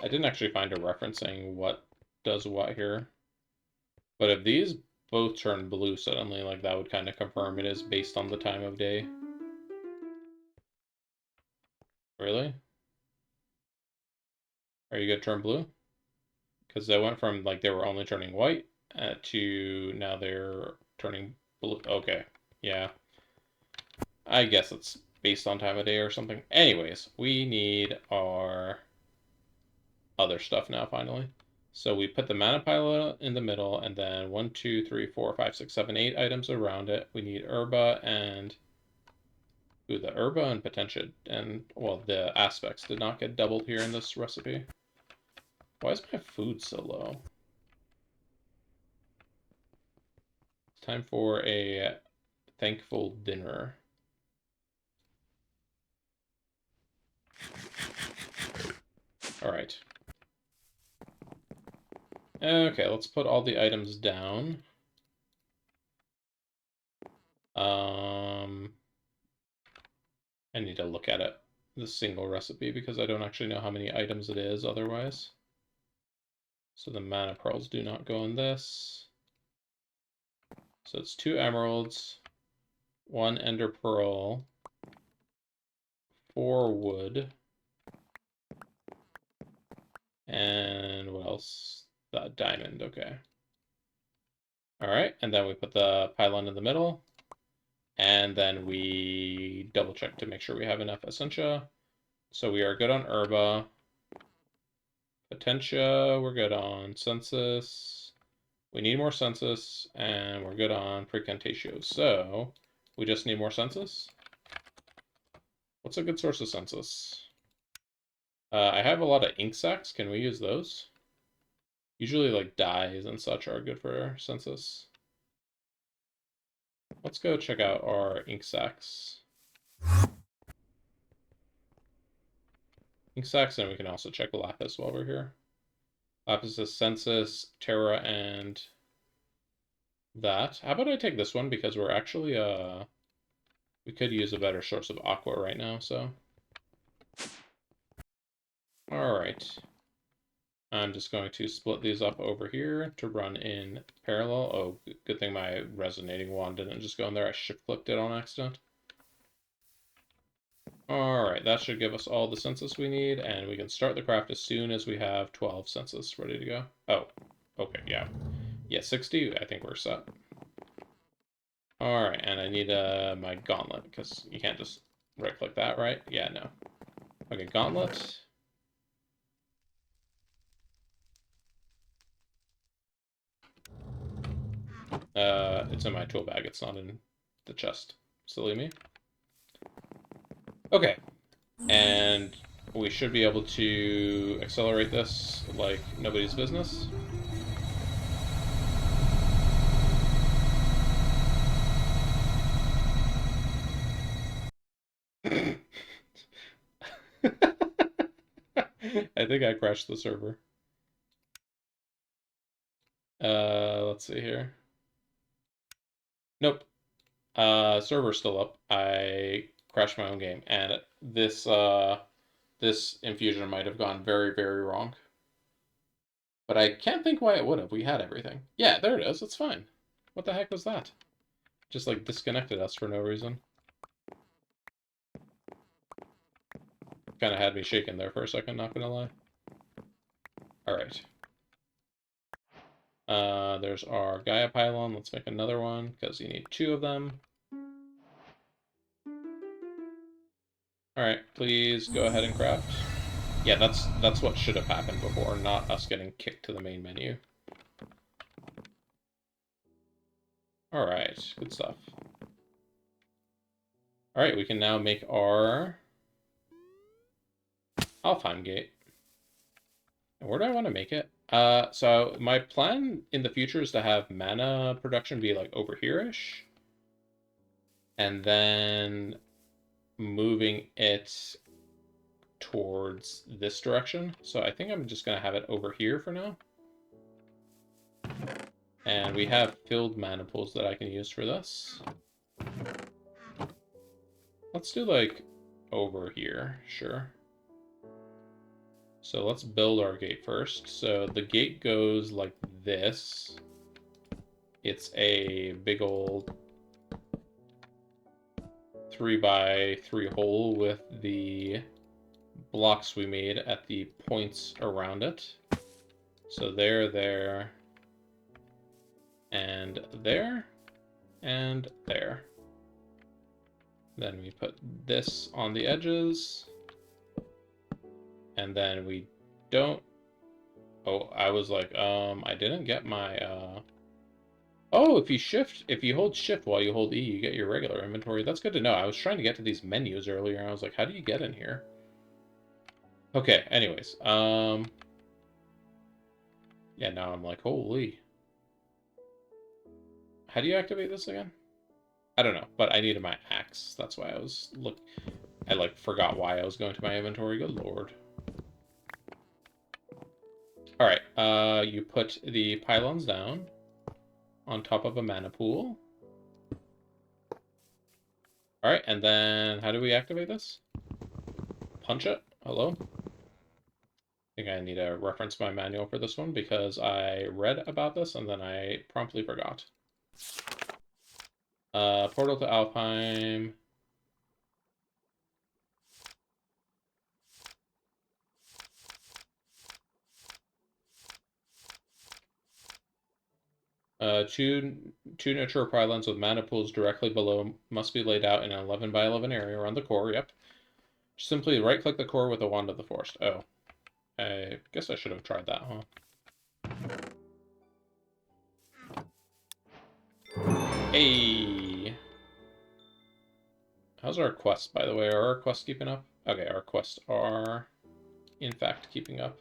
I didn't actually find a reference saying what does what here. But if these both turn blue suddenly, like that would kind of confirm it is based on the time of day. Really? Are you gonna turn blue? Because they went from like they were only turning white to now they're turning blue. Okay, yeah. I guess it's based on time of day or something. Anyways, we need our other stuff now finally. So we put the mana pile in the middle, and then 1, 2, 3, 4, 5, 6, 7, 8 items around it. We need herba and the herba and potentia, and well, the aspects did not get doubled here in this recipe. Why is my food so low? It's time for a thankful dinner. All right. Okay, let's put all the items down. I need to look at it, the single recipe, because I don't actually know how many items it is otherwise. So the mana pearls do not go in this. So it's 2 emeralds, 1 ender pearl, 4 wood, and what else? The diamond, okay. All right, and then we put the pylon in the middle, and then we double check to make sure we have enough essentia. So we are good on herba. Potentia, we're good on census. We need more census, and we're good on precantatio. So we just need more census. What's a good source of census? I have a lot of ink sacs. Can we use those? Usually like dyes and such are good for census. Let's go check out our ink sacs. Ink sacs, and we can also check lapis while we're here. Lapis is census, terra, and that. How about I take this one because we're actually we could use a better source of aqua right now, so. Alright. I'm just going to split these up over here to run in parallel. Oh, good thing my resonating wand didn't just go in there. I shift-clicked it on accident. Alright, that should give us all the census we need, and we can start the craft as soon as we have 12 census ready to go. Oh, okay, yeah. Yeah, 60, I think we're set. Alright, and I need my gauntlet, because you can't just right-click that, right? Yeah, no. Okay, gauntlet. It's in my tool bag. It's not in the chest. Silly me. Okay. And we should be able to accelerate this like nobody's business. I think I crashed the server. Let's see here. Nope. Server's still up. I crashed my own game, and this this infusion might have gone very, very wrong. But I can't think why it would have. We had everything. Yeah, there it is. It's fine. What the heck was that? Just like disconnected us for no reason. Kind of had me shaking there for a second, not gonna lie. Alright. There's our Gaia pylon. Let's make another one, because you need 2 of them. Alright, please go ahead and craft. Yeah, that's what should have happened before, not us getting kicked to the main menu. Alright, good stuff. Alright, we can now make our Alfheim gate. And where do I want to make it? So my plan in the future is to have mana production be like over here-ish. And then moving it towards this direction. So I think I'm just going to have it over here for now. And we have filled mana pools that I can use for this. Let's do like over here, sure. So let's build our gate first. So the gate goes like this. It's a big old 3x3 hole with the blocks we made at the points around it. So there, and there, and there. Then we put this on the edges. And then we don't... Oh, I was like, I didn't get my, Oh, if you hold shift while you hold E, you get your regular inventory. That's good to know. I was trying to get to these menus earlier, and I was like, how do you get in here? Okay, anyways, yeah, now I'm like, holy. How do you activate this again? I don't know, but I needed my axe. That's why I like forgot why I was going to my inventory. Good lord. Alright, you put the pylons down on top of a mana pool. Alright, and then how do we activate this? Punch it? Hello? I think I need to reference my manual for this one because I read about this and then I promptly forgot. Portal to Alfheim. Two mature pylons with mana pools directly below must be laid out in an 11 by 11 area around the core. Yep. Simply right-click the core with a Wand of the Forest. Oh. I guess I should have tried that, huh? Hey! How's our quests, by the way? Are our quests keeping up? Okay, our quests are, in fact, keeping up.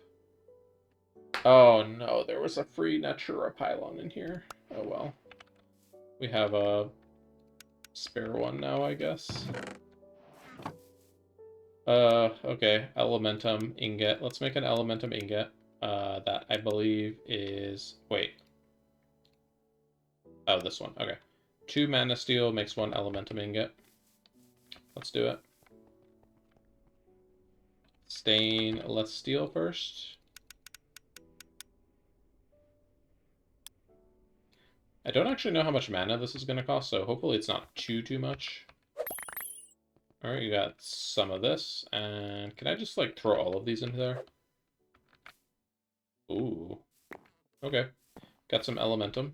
Oh no, there was a free Natura pylon in here. Oh well. We have a spare one now, I guess. Okay, Elementum ingot. Let's make an Elementum ingot. That I believe is... Wait. Oh, this one. Okay. 2 mana steel makes 1 Elementum ingot. Let's do it. Stain less steel first. I don't actually know how much mana this is going to cost, so hopefully it's not too much. Alright, you got some of this, and can I just, like, throw all of these into there? Ooh. Okay. Got some Elementum.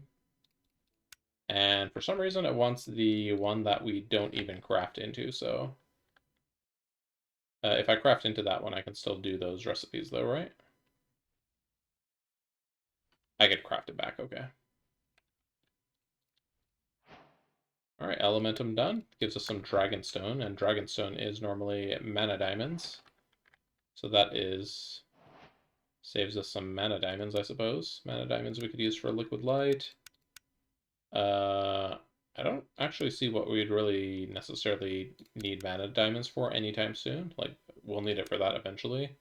And for some reason it wants the one that we don't even craft into, so... if I craft into that one, I can still do those recipes, though, right? I could craft it back, okay. Alright, Elementum done. Gives us some Dragonstone, and Dragonstone is normally mana diamonds. So that is... saves us some mana diamonds, I suppose. Mana diamonds we could use for liquid light. I don't actually see what we'd really necessarily need mana diamonds for anytime soon. Like, we'll need it for that eventually.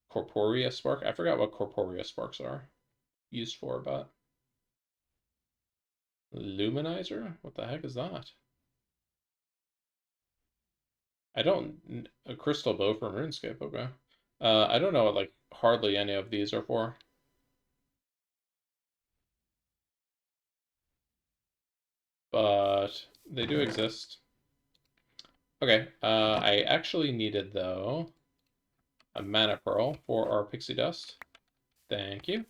Corporea spark? I forgot what Corporea sparks are used for, but... Luminizer? What the heck is that? I don't... A crystal bow from RuneScape, okay. I don't know what, like, hardly any of these are for. But they do exist. Okay, I actually needed, though, a mana pearl for our pixie dust. Thank you.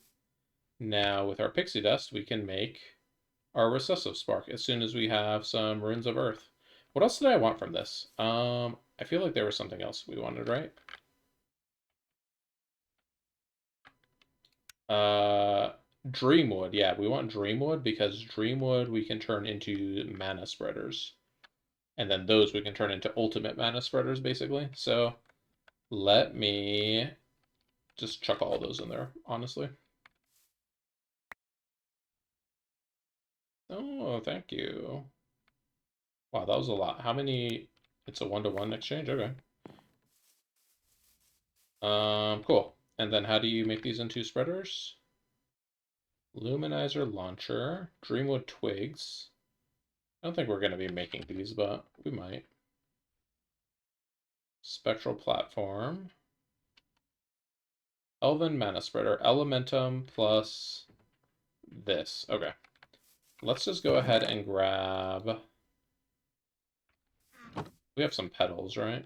Now, with our pixie dust, we can make our recessive spark as soon as we have some runes of earth. What else did I want from this? I feel like there was something else we wanted, right? Dreamwood, yeah, we want Dreamwood because Dreamwood we can turn into mana spreaders. And then those we can turn into ultimate mana spreaders, basically. So let me just chuck all those in there, honestly. Oh, thank you. Wow, that was a lot. How many? It's a one-to-one exchange? Okay. Cool. And then how do you make these into spreaders? Luminizer launcher, Dreamwood twigs. I don't think we're going to be making these, but we might. Spectral platform. Elven mana spreader, Elementum plus this. Okay. Let's just go ahead and grab. We have some petals, right?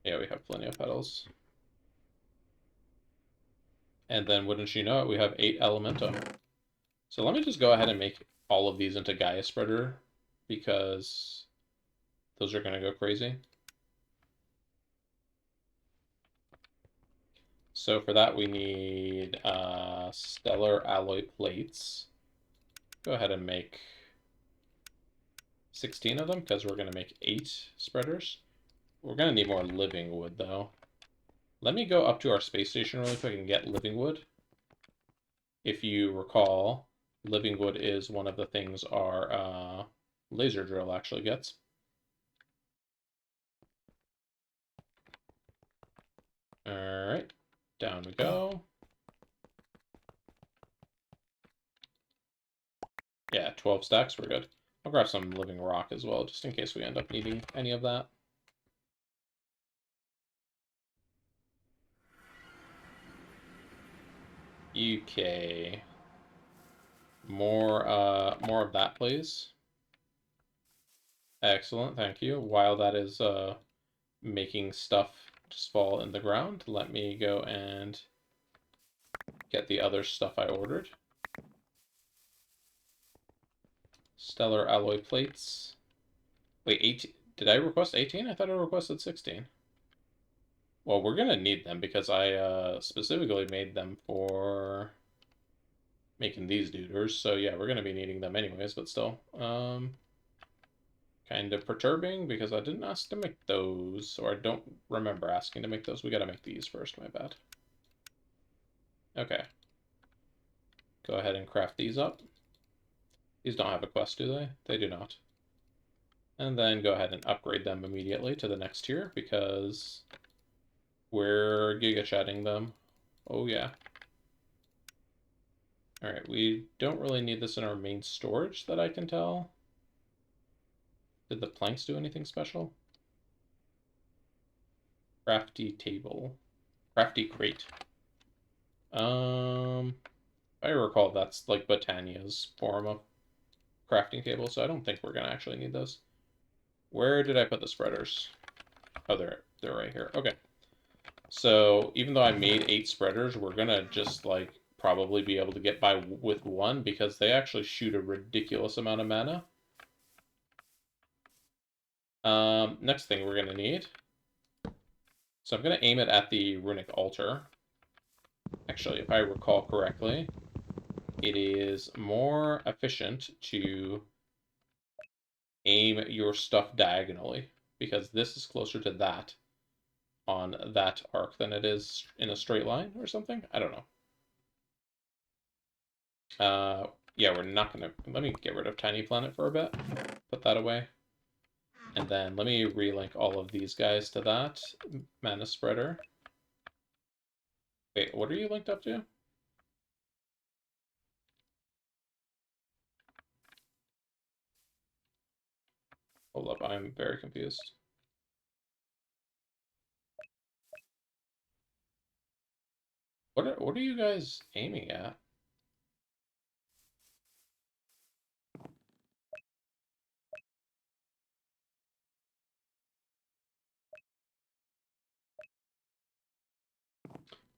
Yeah, we have plenty of petals. And then, wouldn't you know it, we have 8 Elementum. So let me just go ahead and make all of these into Gaia Spreader, because those are going to go crazy. So for that, we need stellar alloy plates. Go ahead and make 16 of them, because we're going to make 8 spreaders. We're going to need more living wood, though. Let me go up to our space station really quick and get living wood. If you recall, living wood is one of the things our laser drill actually gets. Alright, down we go. Yeah, 12 stacks, we're good. I'll grab some living rock as well, just in case we end up needing any of that. Okay. More of that, please. Excellent, thank you. While that is making stuff just fall in the ground, let me go and get the other stuff I ordered. Stellar alloy plates. Wait, 18? Did I request 18? I thought I requested 16. Well, we're gonna need them because I specifically made them for making these duders. So yeah, we're gonna be needing them anyways, but still. Kind of perturbing because I didn't ask to make those, or I don't remember asking to make those. We gotta make these first, my bad. Okay. Go ahead and craft these up. These don't have a quest, do they? They do not. And then go ahead and upgrade them immediately to the next tier because we're giga chatting them. Oh yeah. Alright, we don't really need this in our main storage that I can tell. Did the planks do anything special? Crafty table. Crafty crate. I recall that's like Botania's form of crafting table, so I don't think we're gonna actually need those. Where did I put the spreaders? Oh, they're right here. Okay. So even though I made 8 spreaders, we're gonna just like probably be able to get by with one because they actually shoot a ridiculous amount of mana. Next thing we're gonna need. So I'm gonna aim it at the runic altar. Actually, if I recall correctly, it is more efficient to aim your stuff diagonally because this is closer to that on that arc than it is in a straight line or something. I don't know. Yeah, we're not gonna. Let me get rid of Tiny Planet for a bit. Put that away. And then let me relink all of these guys to that mana spreader. Wait, what are you linked up to? Hold up, I'm very confused. What are you guys aiming at?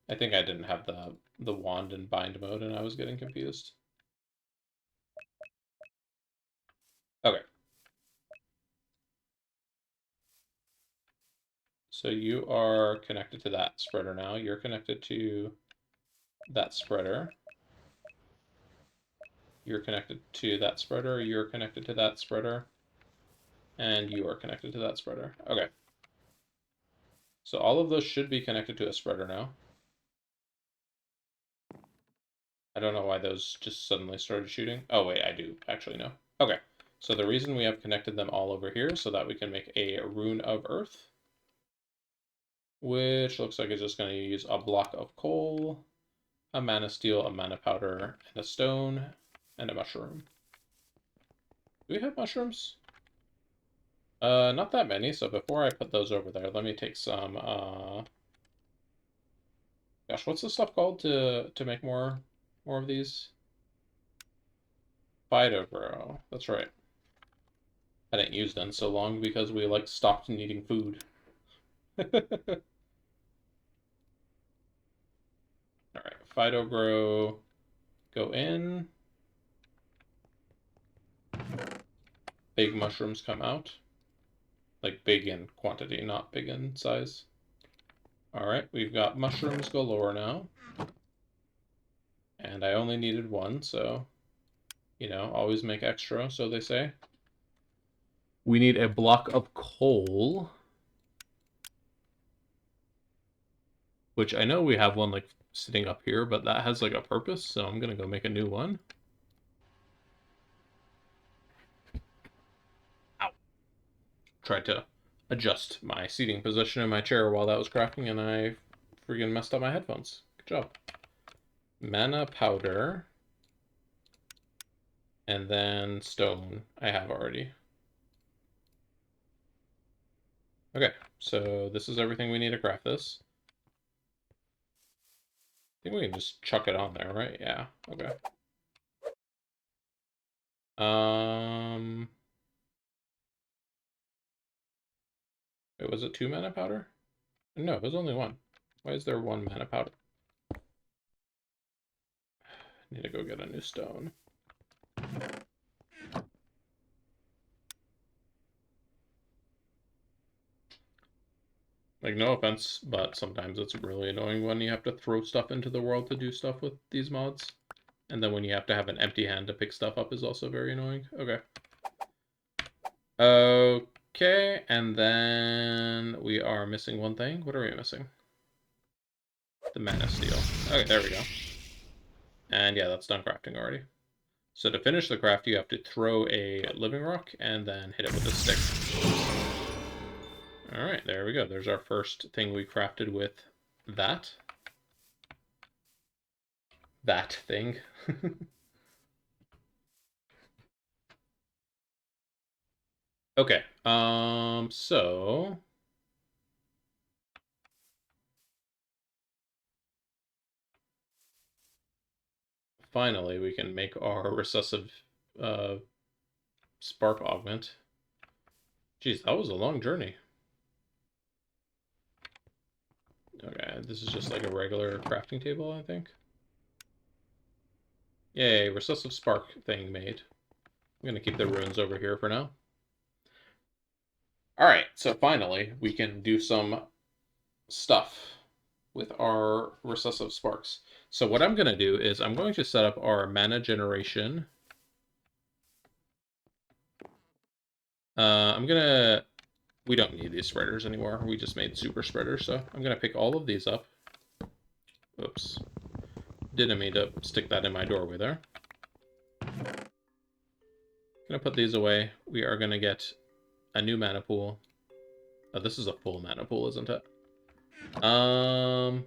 I think I didn't have the wand in bind mode and I was getting confused. Okay. So you are connected to that spreader now. You're connected to that spreader. You're connected to that spreader. You're connected to that spreader. And you are connected to that spreader. Okay. So all of those should be connected to a spreader now. I don't know why those just suddenly started shooting. Oh, wait, I do actually know. Okay. So the reason we have connected them all over here so that we can make a rune of earth, which looks like it's just going to use a block of coal, a mana steel, a mana powder, and a stone, and a mushroom. Do we have mushrooms? Not that many, so before I put those over there, let me take some, gosh, what's the stuff called to make more of these? Phytogro, that's right. I didn't use them so long because we, like, stopped needing food. Alright, Phytogro, go in. Big mushrooms come out. Like, big in quantity, not big in size. Alright, we've got mushrooms galore now. And I only needed one, so, you know, always make extra, so they say. We need a block of coal. Which I know we have one, like, sitting up here, but that has, like, a purpose, so I'm gonna go make a new one. Ow. Tried to adjust my seating position in my chair while that was crafting, and I freaking messed up my headphones. Good job. Mana powder. And then stone I have already. Okay, so this is everything we need to craft this. I think we can just chuck it on there, right? Yeah, okay. Wait, was it 2 mana powder? No, it was only 1. Why is there 1 mana powder? Need to go get a new stone. Like, no offense, but sometimes it's really annoying when you have to throw stuff into the world to do stuff with these mods. And then when you have to have an empty hand to pick stuff up is also very annoying. Okay. Okay, and then we are missing one thing. What are we missing? The mana steel. Okay, there we go. And yeah, that's done crafting already. So to finish the craft, you have to throw a living rock and then hit it with a stick. Alright, there we go. There's our first thing we crafted with that. That thing. Okay, so finally we can make our recessive spark augment. Jeez, that was a long journey. Okay, this is just like a regular crafting table, I think. Yay, recessive spark thing made. I'm gonna keep the runes over here for now. Alright, so finally we can do some stuff with our recessive sparks. So what I'm gonna do is I'm going to set up our mana generation. We don't need these spreaders anymore. We just made super spreaders, so I'm gonna pick all of these up. Oops. Didn't mean to stick that in my doorway there. Gonna put these away. We are gonna get a new mana pool. Oh, this is a full mana pool, isn't it? I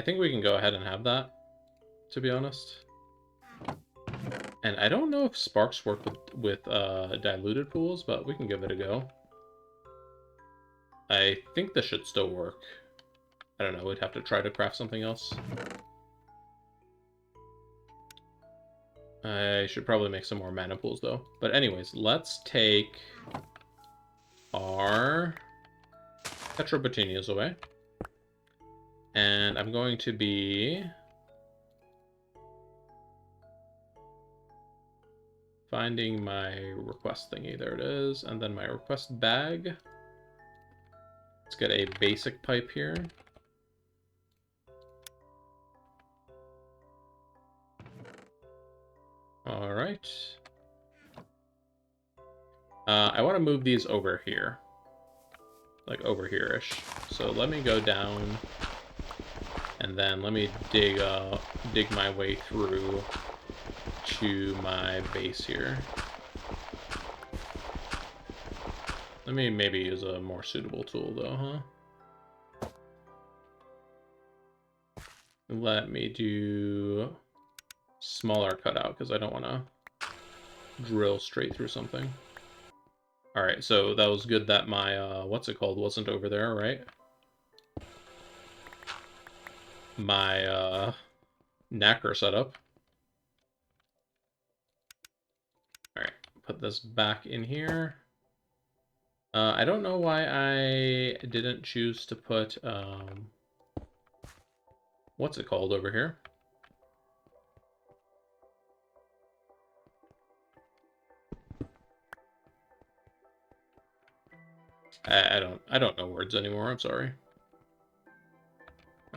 think we can go ahead and have that, to be honest. And I don't know if sparks work with diluted pools, but we can give it a go. I think this should still work. I don't know, we'd have to try to craft something else. I should probably make some more mana pools, though. But anyways, let's take our Botanias away. And I'm going to be finding my request thingy. There it is. And then my request bag. It's Let's get a basic pipe here. All right. I want to move these over here. Like over here-ish. So let me go down, and then let me dig my way through to my base here. Let me maybe use a more suitable tool though, huh? Let me do smaller cutout, because I don't want to drill straight through something. Alright, so that was good that my, what's it called, wasn't over there, right? My, knacker setup. Alright, put this back in here. I don't know why I didn't choose to put, what's it called over here? I don't know words anymore, I'm sorry.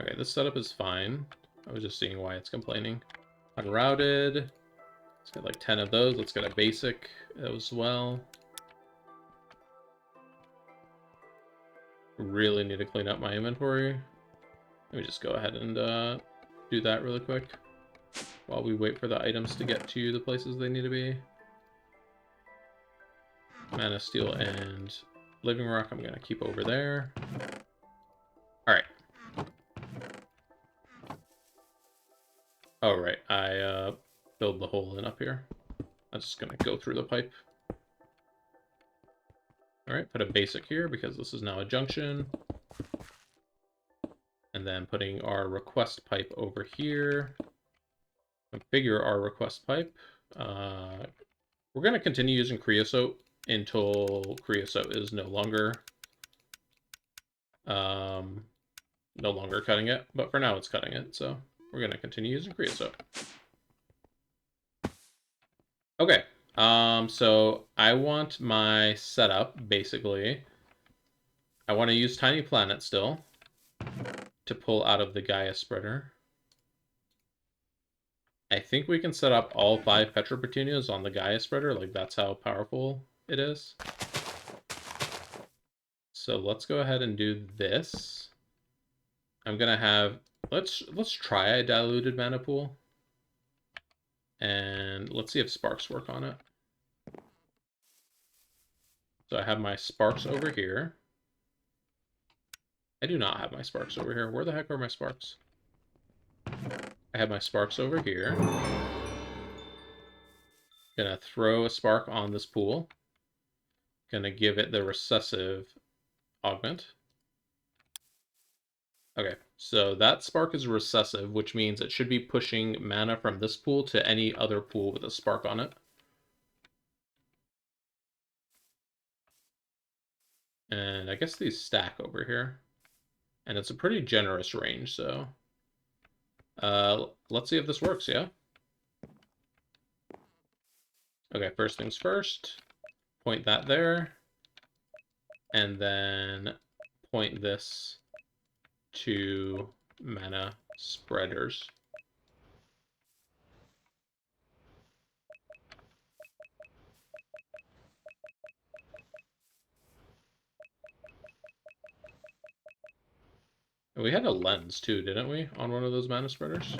Okay, this setup is fine. I was just seeing why it's complaining. Unrouted. Let's get like 10 of those. Let's get a basic as well. Really need to clean up my inventory. Let me just go ahead and do that really quick while we wait for the items to get to the places they need to be. Mana Steel and Living Rock I'm going to keep over there. Alright. Oh, right. I filled the hole in up here. I'm just going to go through the pipe. Alright, put a basic here because this is now a junction. And then putting our request pipe over here. Configure our request pipe. We're going to continue using creosote until creosote is no longer cutting it. But for now it's cutting it, so we're going to continue using creosote. Okay. So I want my setup, basically. I want to use Tiny Planet still to pull out of the Gaia spreader. I think we can set up all 5 Petra Petunias on the Gaia spreader, like that's how powerful it is. So let's go ahead and do this. I'm gonna have, let's try a diluted mana pool. And let's see if sparks work on it. So I have my sparks over here. I do not have my sparks over here. Where the heck are my sparks? I have my sparks over here. Gonna throw a spark on this pool. Gonna give it the recessive augment. Okay, so that spark is recessive, which means it should be pushing mana from this pool to any other pool with a spark on it. And I guess these stack over here. And it's a pretty generous range, so... let's see if this works, yeah? Okay, first things first. Point that there. And then point this to mana spreaders. And we had a lens too, didn't we? On one of those mana spreaders?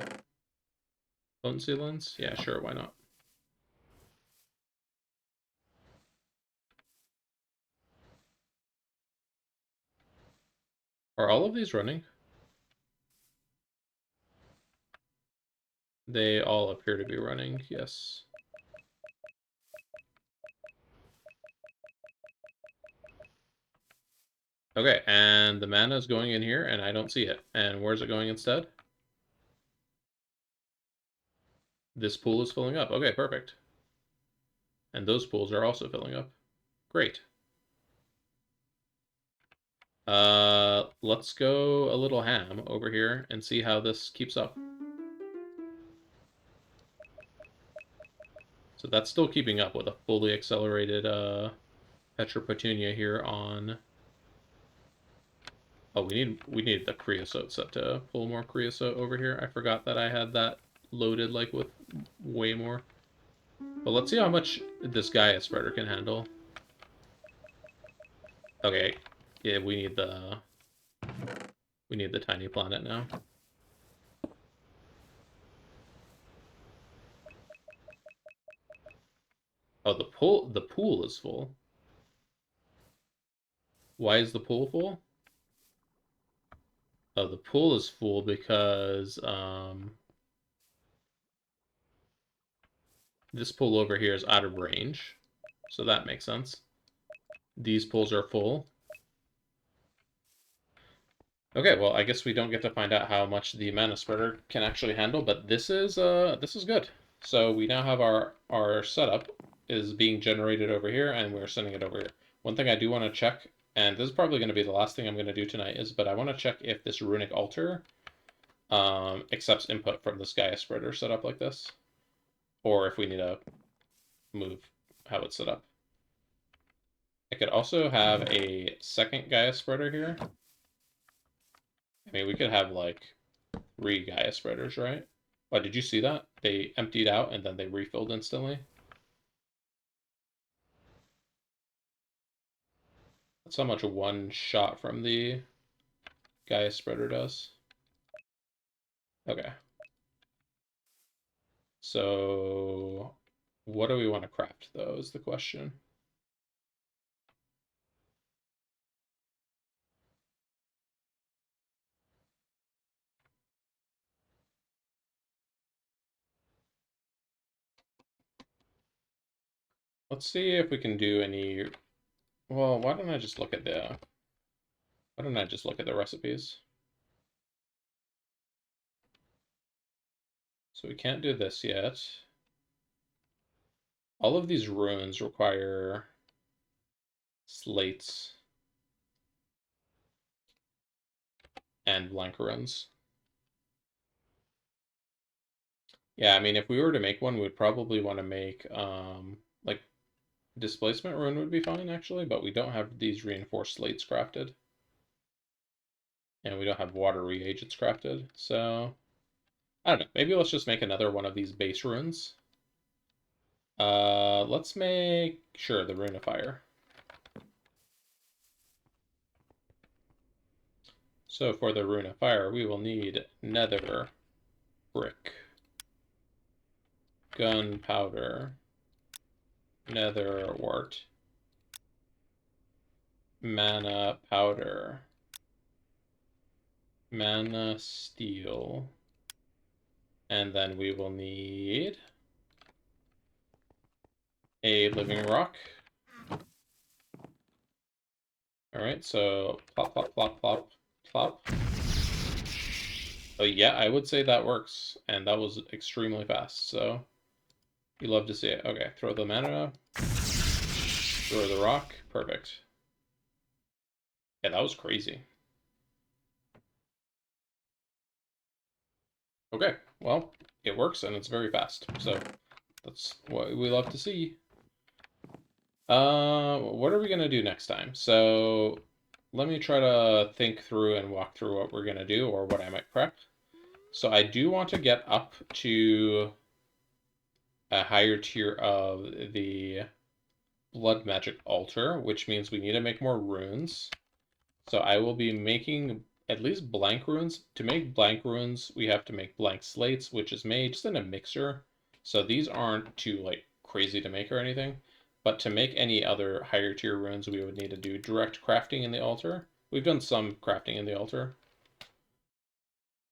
Potency lens? Yeah, sure, why not? Are all of these running? They all appear to be running, yes. Okay, and the mana is going in here, and I don't see it. And where's it going instead? This pool is filling up. Okay, perfect. And those pools are also filling up. Great. Let's go a little ham over here and see how this keeps up. So that's still keeping up with a fully accelerated Petra Petunia here on Oh, we need the creosote set to pull more creosote over here. I forgot that I had that loaded like with way more. But let's see how much this Gaia spreader can handle. Okay, yeah, we need the tiny planet now. Oh, the pool is full. Why is the pool full? Oh, the pool is full because this pool over here is out of range. So that makes sense. These pools are full. Okay, well, I guess we don't get to find out how much the mana spreader can actually handle, but this is good. So we now have our setup is being generated over here, and we're sending it over here. One thing I do want to check, and this is probably going to be the last thing I'm going to do tonight, but I want to check if this runic altar accepts input from this Gaia spreader set up like this, or if we need to move how it's set up. I could also have a second Gaia spreader here. I mean, we could have like 3 Gaia spreaders, right? Oh, did you see that? They emptied out and then they refilled instantly. That's how much one shot from the Gaia spreader does. Okay. So, what do we want to craft, though, is the question. Let's see if we can do any... Well, why don't I just look at the... Why don't I just look at the recipes? So we can't do this yet. All of these runes require slates and blank runes. Yeah, I mean, if we were to make one, we'd probably want to make, like, displacement rune would be fine, actually, but we don't have these reinforced slates crafted. And we don't have water reagents crafted, so... I don't know, maybe let's just make another one of these base runes. Let's make, sure, the Rune of Fire. So for the Rune of Fire, we will need nether brick, gunpowder, nether wart, mana powder, mana steel, and then we will need a living rock. Alright, so plop, plop, plop, plop, plop. Oh yeah, I would say that works, and that was extremely fast, so you love to see it. Okay, throw the mana, throw the rock, perfect. Yeah, that was crazy. Okay, well, it works and it's very fast, so that's what we love to see. What are we gonna do next time? So let me try to think through and walk through what we're gonna do or what I might prep. So I do want to get up to a higher tier of the blood magic altar, which means we need to make more runes. So I will be making at least blank runes. To make blank runes, we have to make blank slates, which is made just in a mixer. So these aren't too like crazy to make or anything. But to make any other higher tier runes, we would need to do direct crafting in the altar. We've done some crafting in the altar.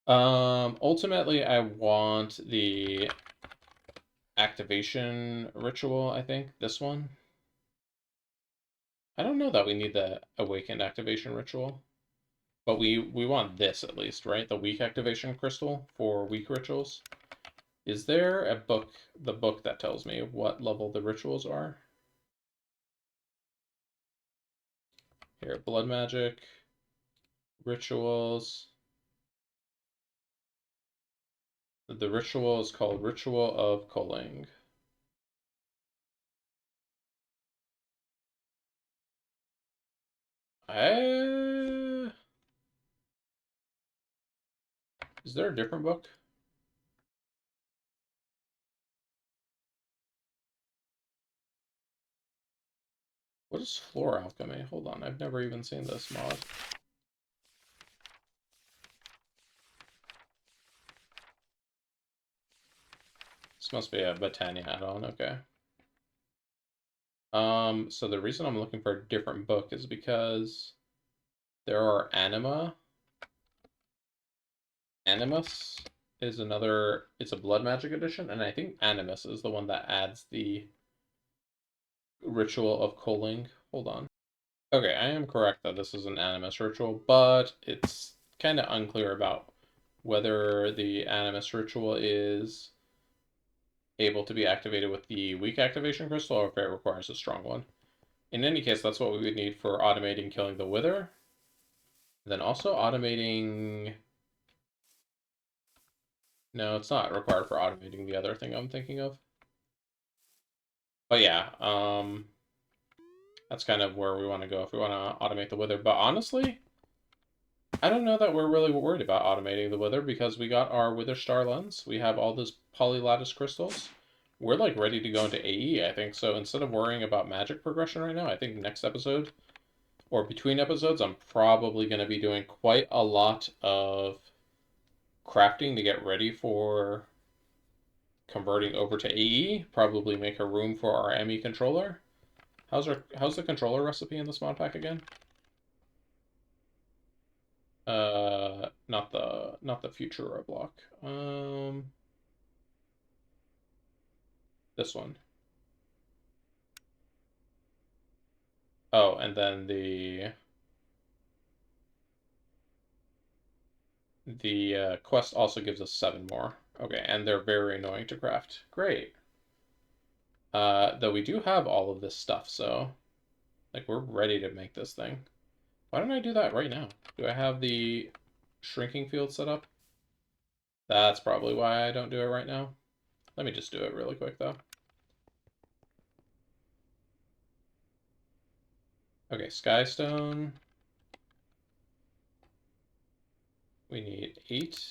Ultimately, I want the activation ritual, I think. This one. I don't know that we need the awakened activation ritual. But we want this at least, right? The weak activation crystal for weak rituals. Is there a book, the book that tells me what level the rituals are? Here, blood magic, rituals. The ritual is called Ritual of Culling. Is there a different book? What is floor alchemy? Hold on, I've never even seen this mod. This must be a Botania add-on, okay. So the reason I'm looking for a different book is because there are anima. Animus is another, it's a blood magic edition, and I think Animus is the one that adds the ritual of culling. Hold on. Okay, I am correct that this is an Animus ritual, but it's kind of unclear about whether the Animus ritual is able to be activated with the weak activation crystal or if it requires a strong one. In any case, that's what we would need for automating killing the Wither. Then also automating... No, it's not required for automating the other thing I'm thinking of. But yeah, that's kind of where we want to go if we want to automate the Wither. But honestly, I don't know that we're really worried about automating the Wither because we got our Wither Star Lens. We have all those polylattice crystals. We're like ready to go into AE, I think. So instead of worrying about magic progression right now, I think next episode or between episodes, I'm probably going to be doing quite a lot of crafting to get ready for converting over to AE. Probably make a room for our ME controller. How's the controller recipe in this mod pack again? Not the Futura block. This one. Oh, and then the quest also gives us 7 more. Okay, and they're very annoying to craft. Great. Though we do have all of this stuff, so like we're ready to make this thing. Why don't I do that right now? Do I have the shrinking field set up? That's probably why I don't do it right now. Let me just do it really quick though. Okay, Skystone. We need 8.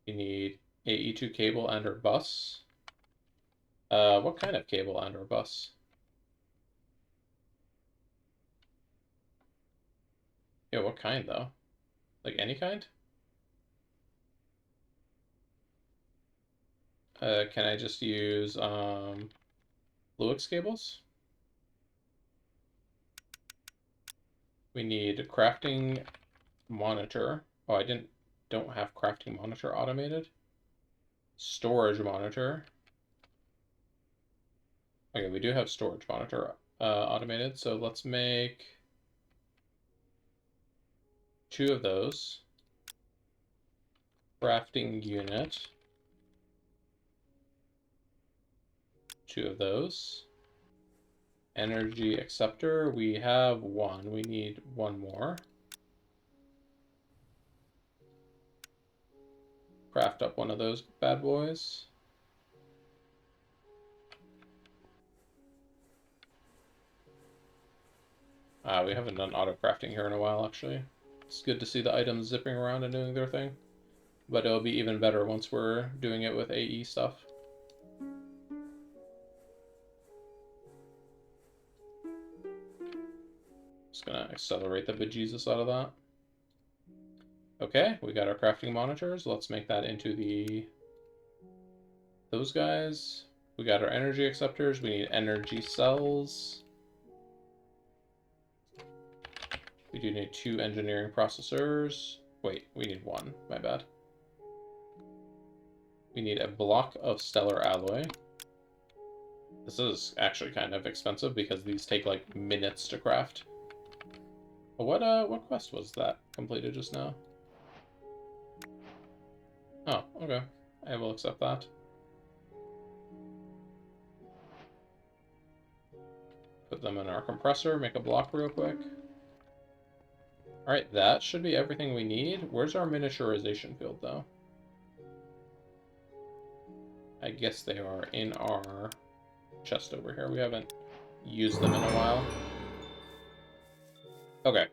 We need AE2 cable and or bus. What kind of cable and or bus? Yeah, what kind though? Like any kind? Can I just use Luix cables? We need a crafting monitor. Oh, don't have crafting monitor automated. Storage monitor. Okay, we do have storage monitor automated, so let's make 2 of those. Crafting unit. 2 of those. Energy acceptor, we have 1. We need 1 more. Craft up one of those bad boys. We haven't done auto crafting here in a while, actually. It's good to see the items zipping around and doing their thing. But it'll be even better once we're doing it with AE stuff. Just gonna accelerate the bejesus out of that. Okay, we got our crafting monitors. Let's make that into those guys. We got our energy acceptors. We need energy cells. We do need 2 engineering processors. Wait, we need 1. My bad. We need a block of stellar alloy. This is actually kind of expensive because these take like minutes to craft. What quest was that completed just now? Oh, okay. I will accept that. Put them in our compressor, make a block real quick. Alright, that should be everything we need. Where's our miniaturization field, though? I guess they are in our chest over here. We haven't used them in a while. Okay,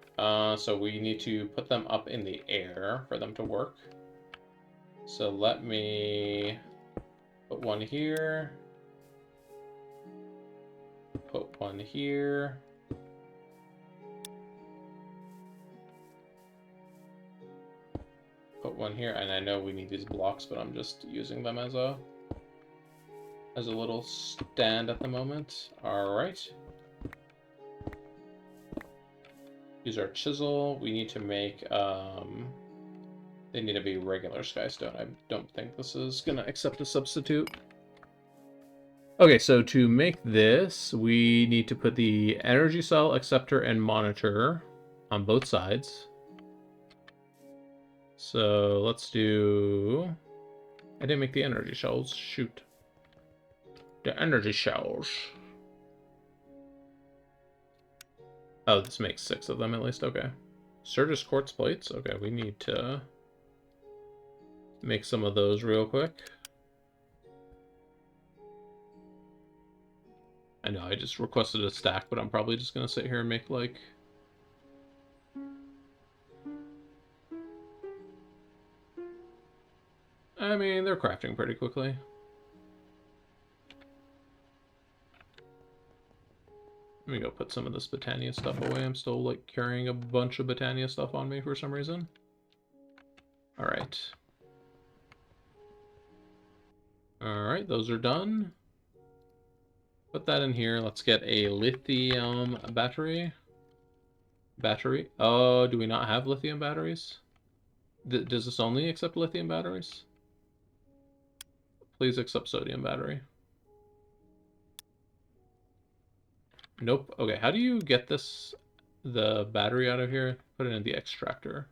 so we need to put them up in the air for them to work. So let me put one here. Put one here. Put one here, and I know we need these blocks, but I'm just using them as a little stand at the moment. All right. Use our chisel. We need to make, they need to be regular skystone. I don't think this is going to accept a substitute. Okay, so to make this, we need to put the energy cell, acceptor, and monitor on both sides. So let's do... I didn't make the energy shells. Shoot. The energy shells. Oh, this makes 6 of them at least. Okay. Sturgis quartz plates. Okay, we need to make some of those real quick. I know I just requested a stack, but I'm probably just going to sit here and make like... I mean, they're crafting pretty quickly. Let me go put some of this Botania stuff away. I'm still like carrying a bunch of Botania stuff on me for some reason. Alright. Alright, those are done. Put that in here. Let's get a lithium battery. Oh, do we not have lithium batteries? Does this only accept lithium batteries? Please accept sodium battery. Nope. Okay, how do you get the battery out of here? Put it in the extractor.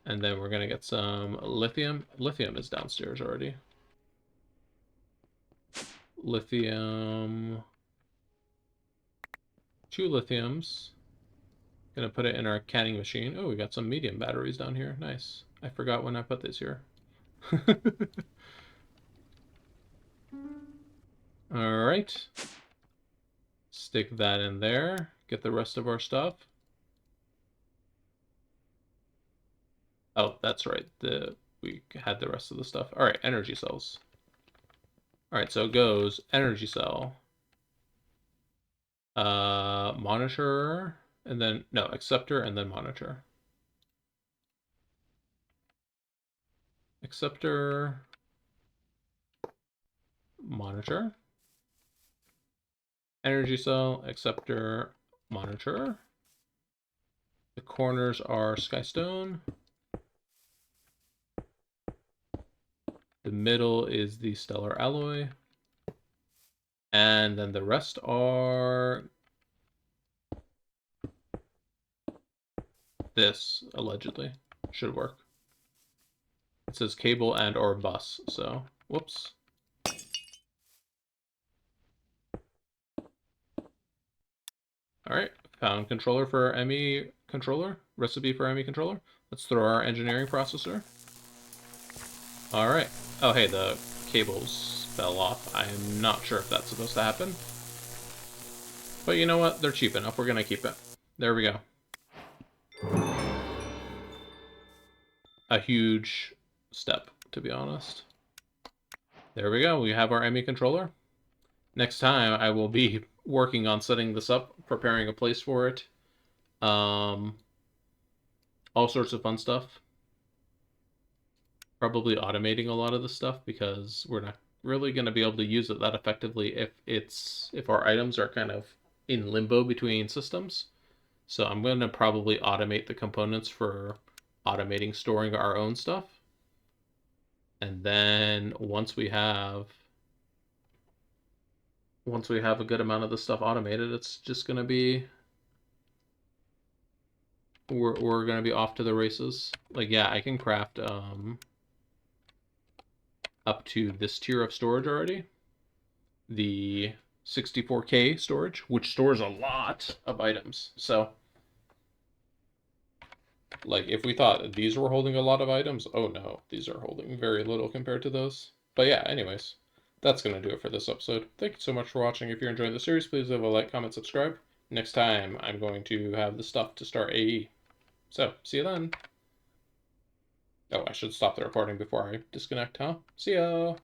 And then we're going to get some lithium. Lithium is downstairs already. Lithium. 2 lithiums. Gonna put it in our canning machine. Oh, we got some medium batteries down here. Nice. I forgot when I put this here. Alright. Stick that in there. Get the rest of our stuff. Oh, that's right. We had the rest of the stuff. Alright, energy cells. Alright, so it goes energy cell. Monitor, and then, no, acceptor, and then monitor. Acceptor, monitor, energy cell, acceptor, monitor. The corners are skystone. The middle is the stellar alloy. And then the rest are this, allegedly. Should work. It says cable and or bus, so whoops. Alright, found controller for ME controller. Recipe for ME controller. Let's throw our engineering processor. Alright. Oh hey, the cables fell off. I'm not sure if that's supposed to happen. But you know what? They're cheap enough. We're gonna keep it. There we go. A huge step, to be honest. There we go. We have our ME controller. Next time, I will be working on setting this up, preparing a place for it. All sorts of fun stuff. Probably automating a lot of the stuff because we're not really going to be able to use it that effectively if our items are kind of in limbo between systems. So I'm going to probably automate the components for automating storing our own stuff. And then once we have a good amount of the stuff automated, it's just going to be we're going to be off to the races. Like, yeah, I can craft up to this tier of storage already. The 64K storage, which stores a lot of items. So, like, if we thought these were holding a lot of items, oh no, these are holding very little compared to those. But yeah, anyways, that's going to do it for this episode. Thank you so much for watching. If you're enjoying the series, please leave a like, comment, subscribe, next time I'm going to have the stuff to start AE. So, see you then. Oh, I should stop the recording before I disconnect, huh? See ya!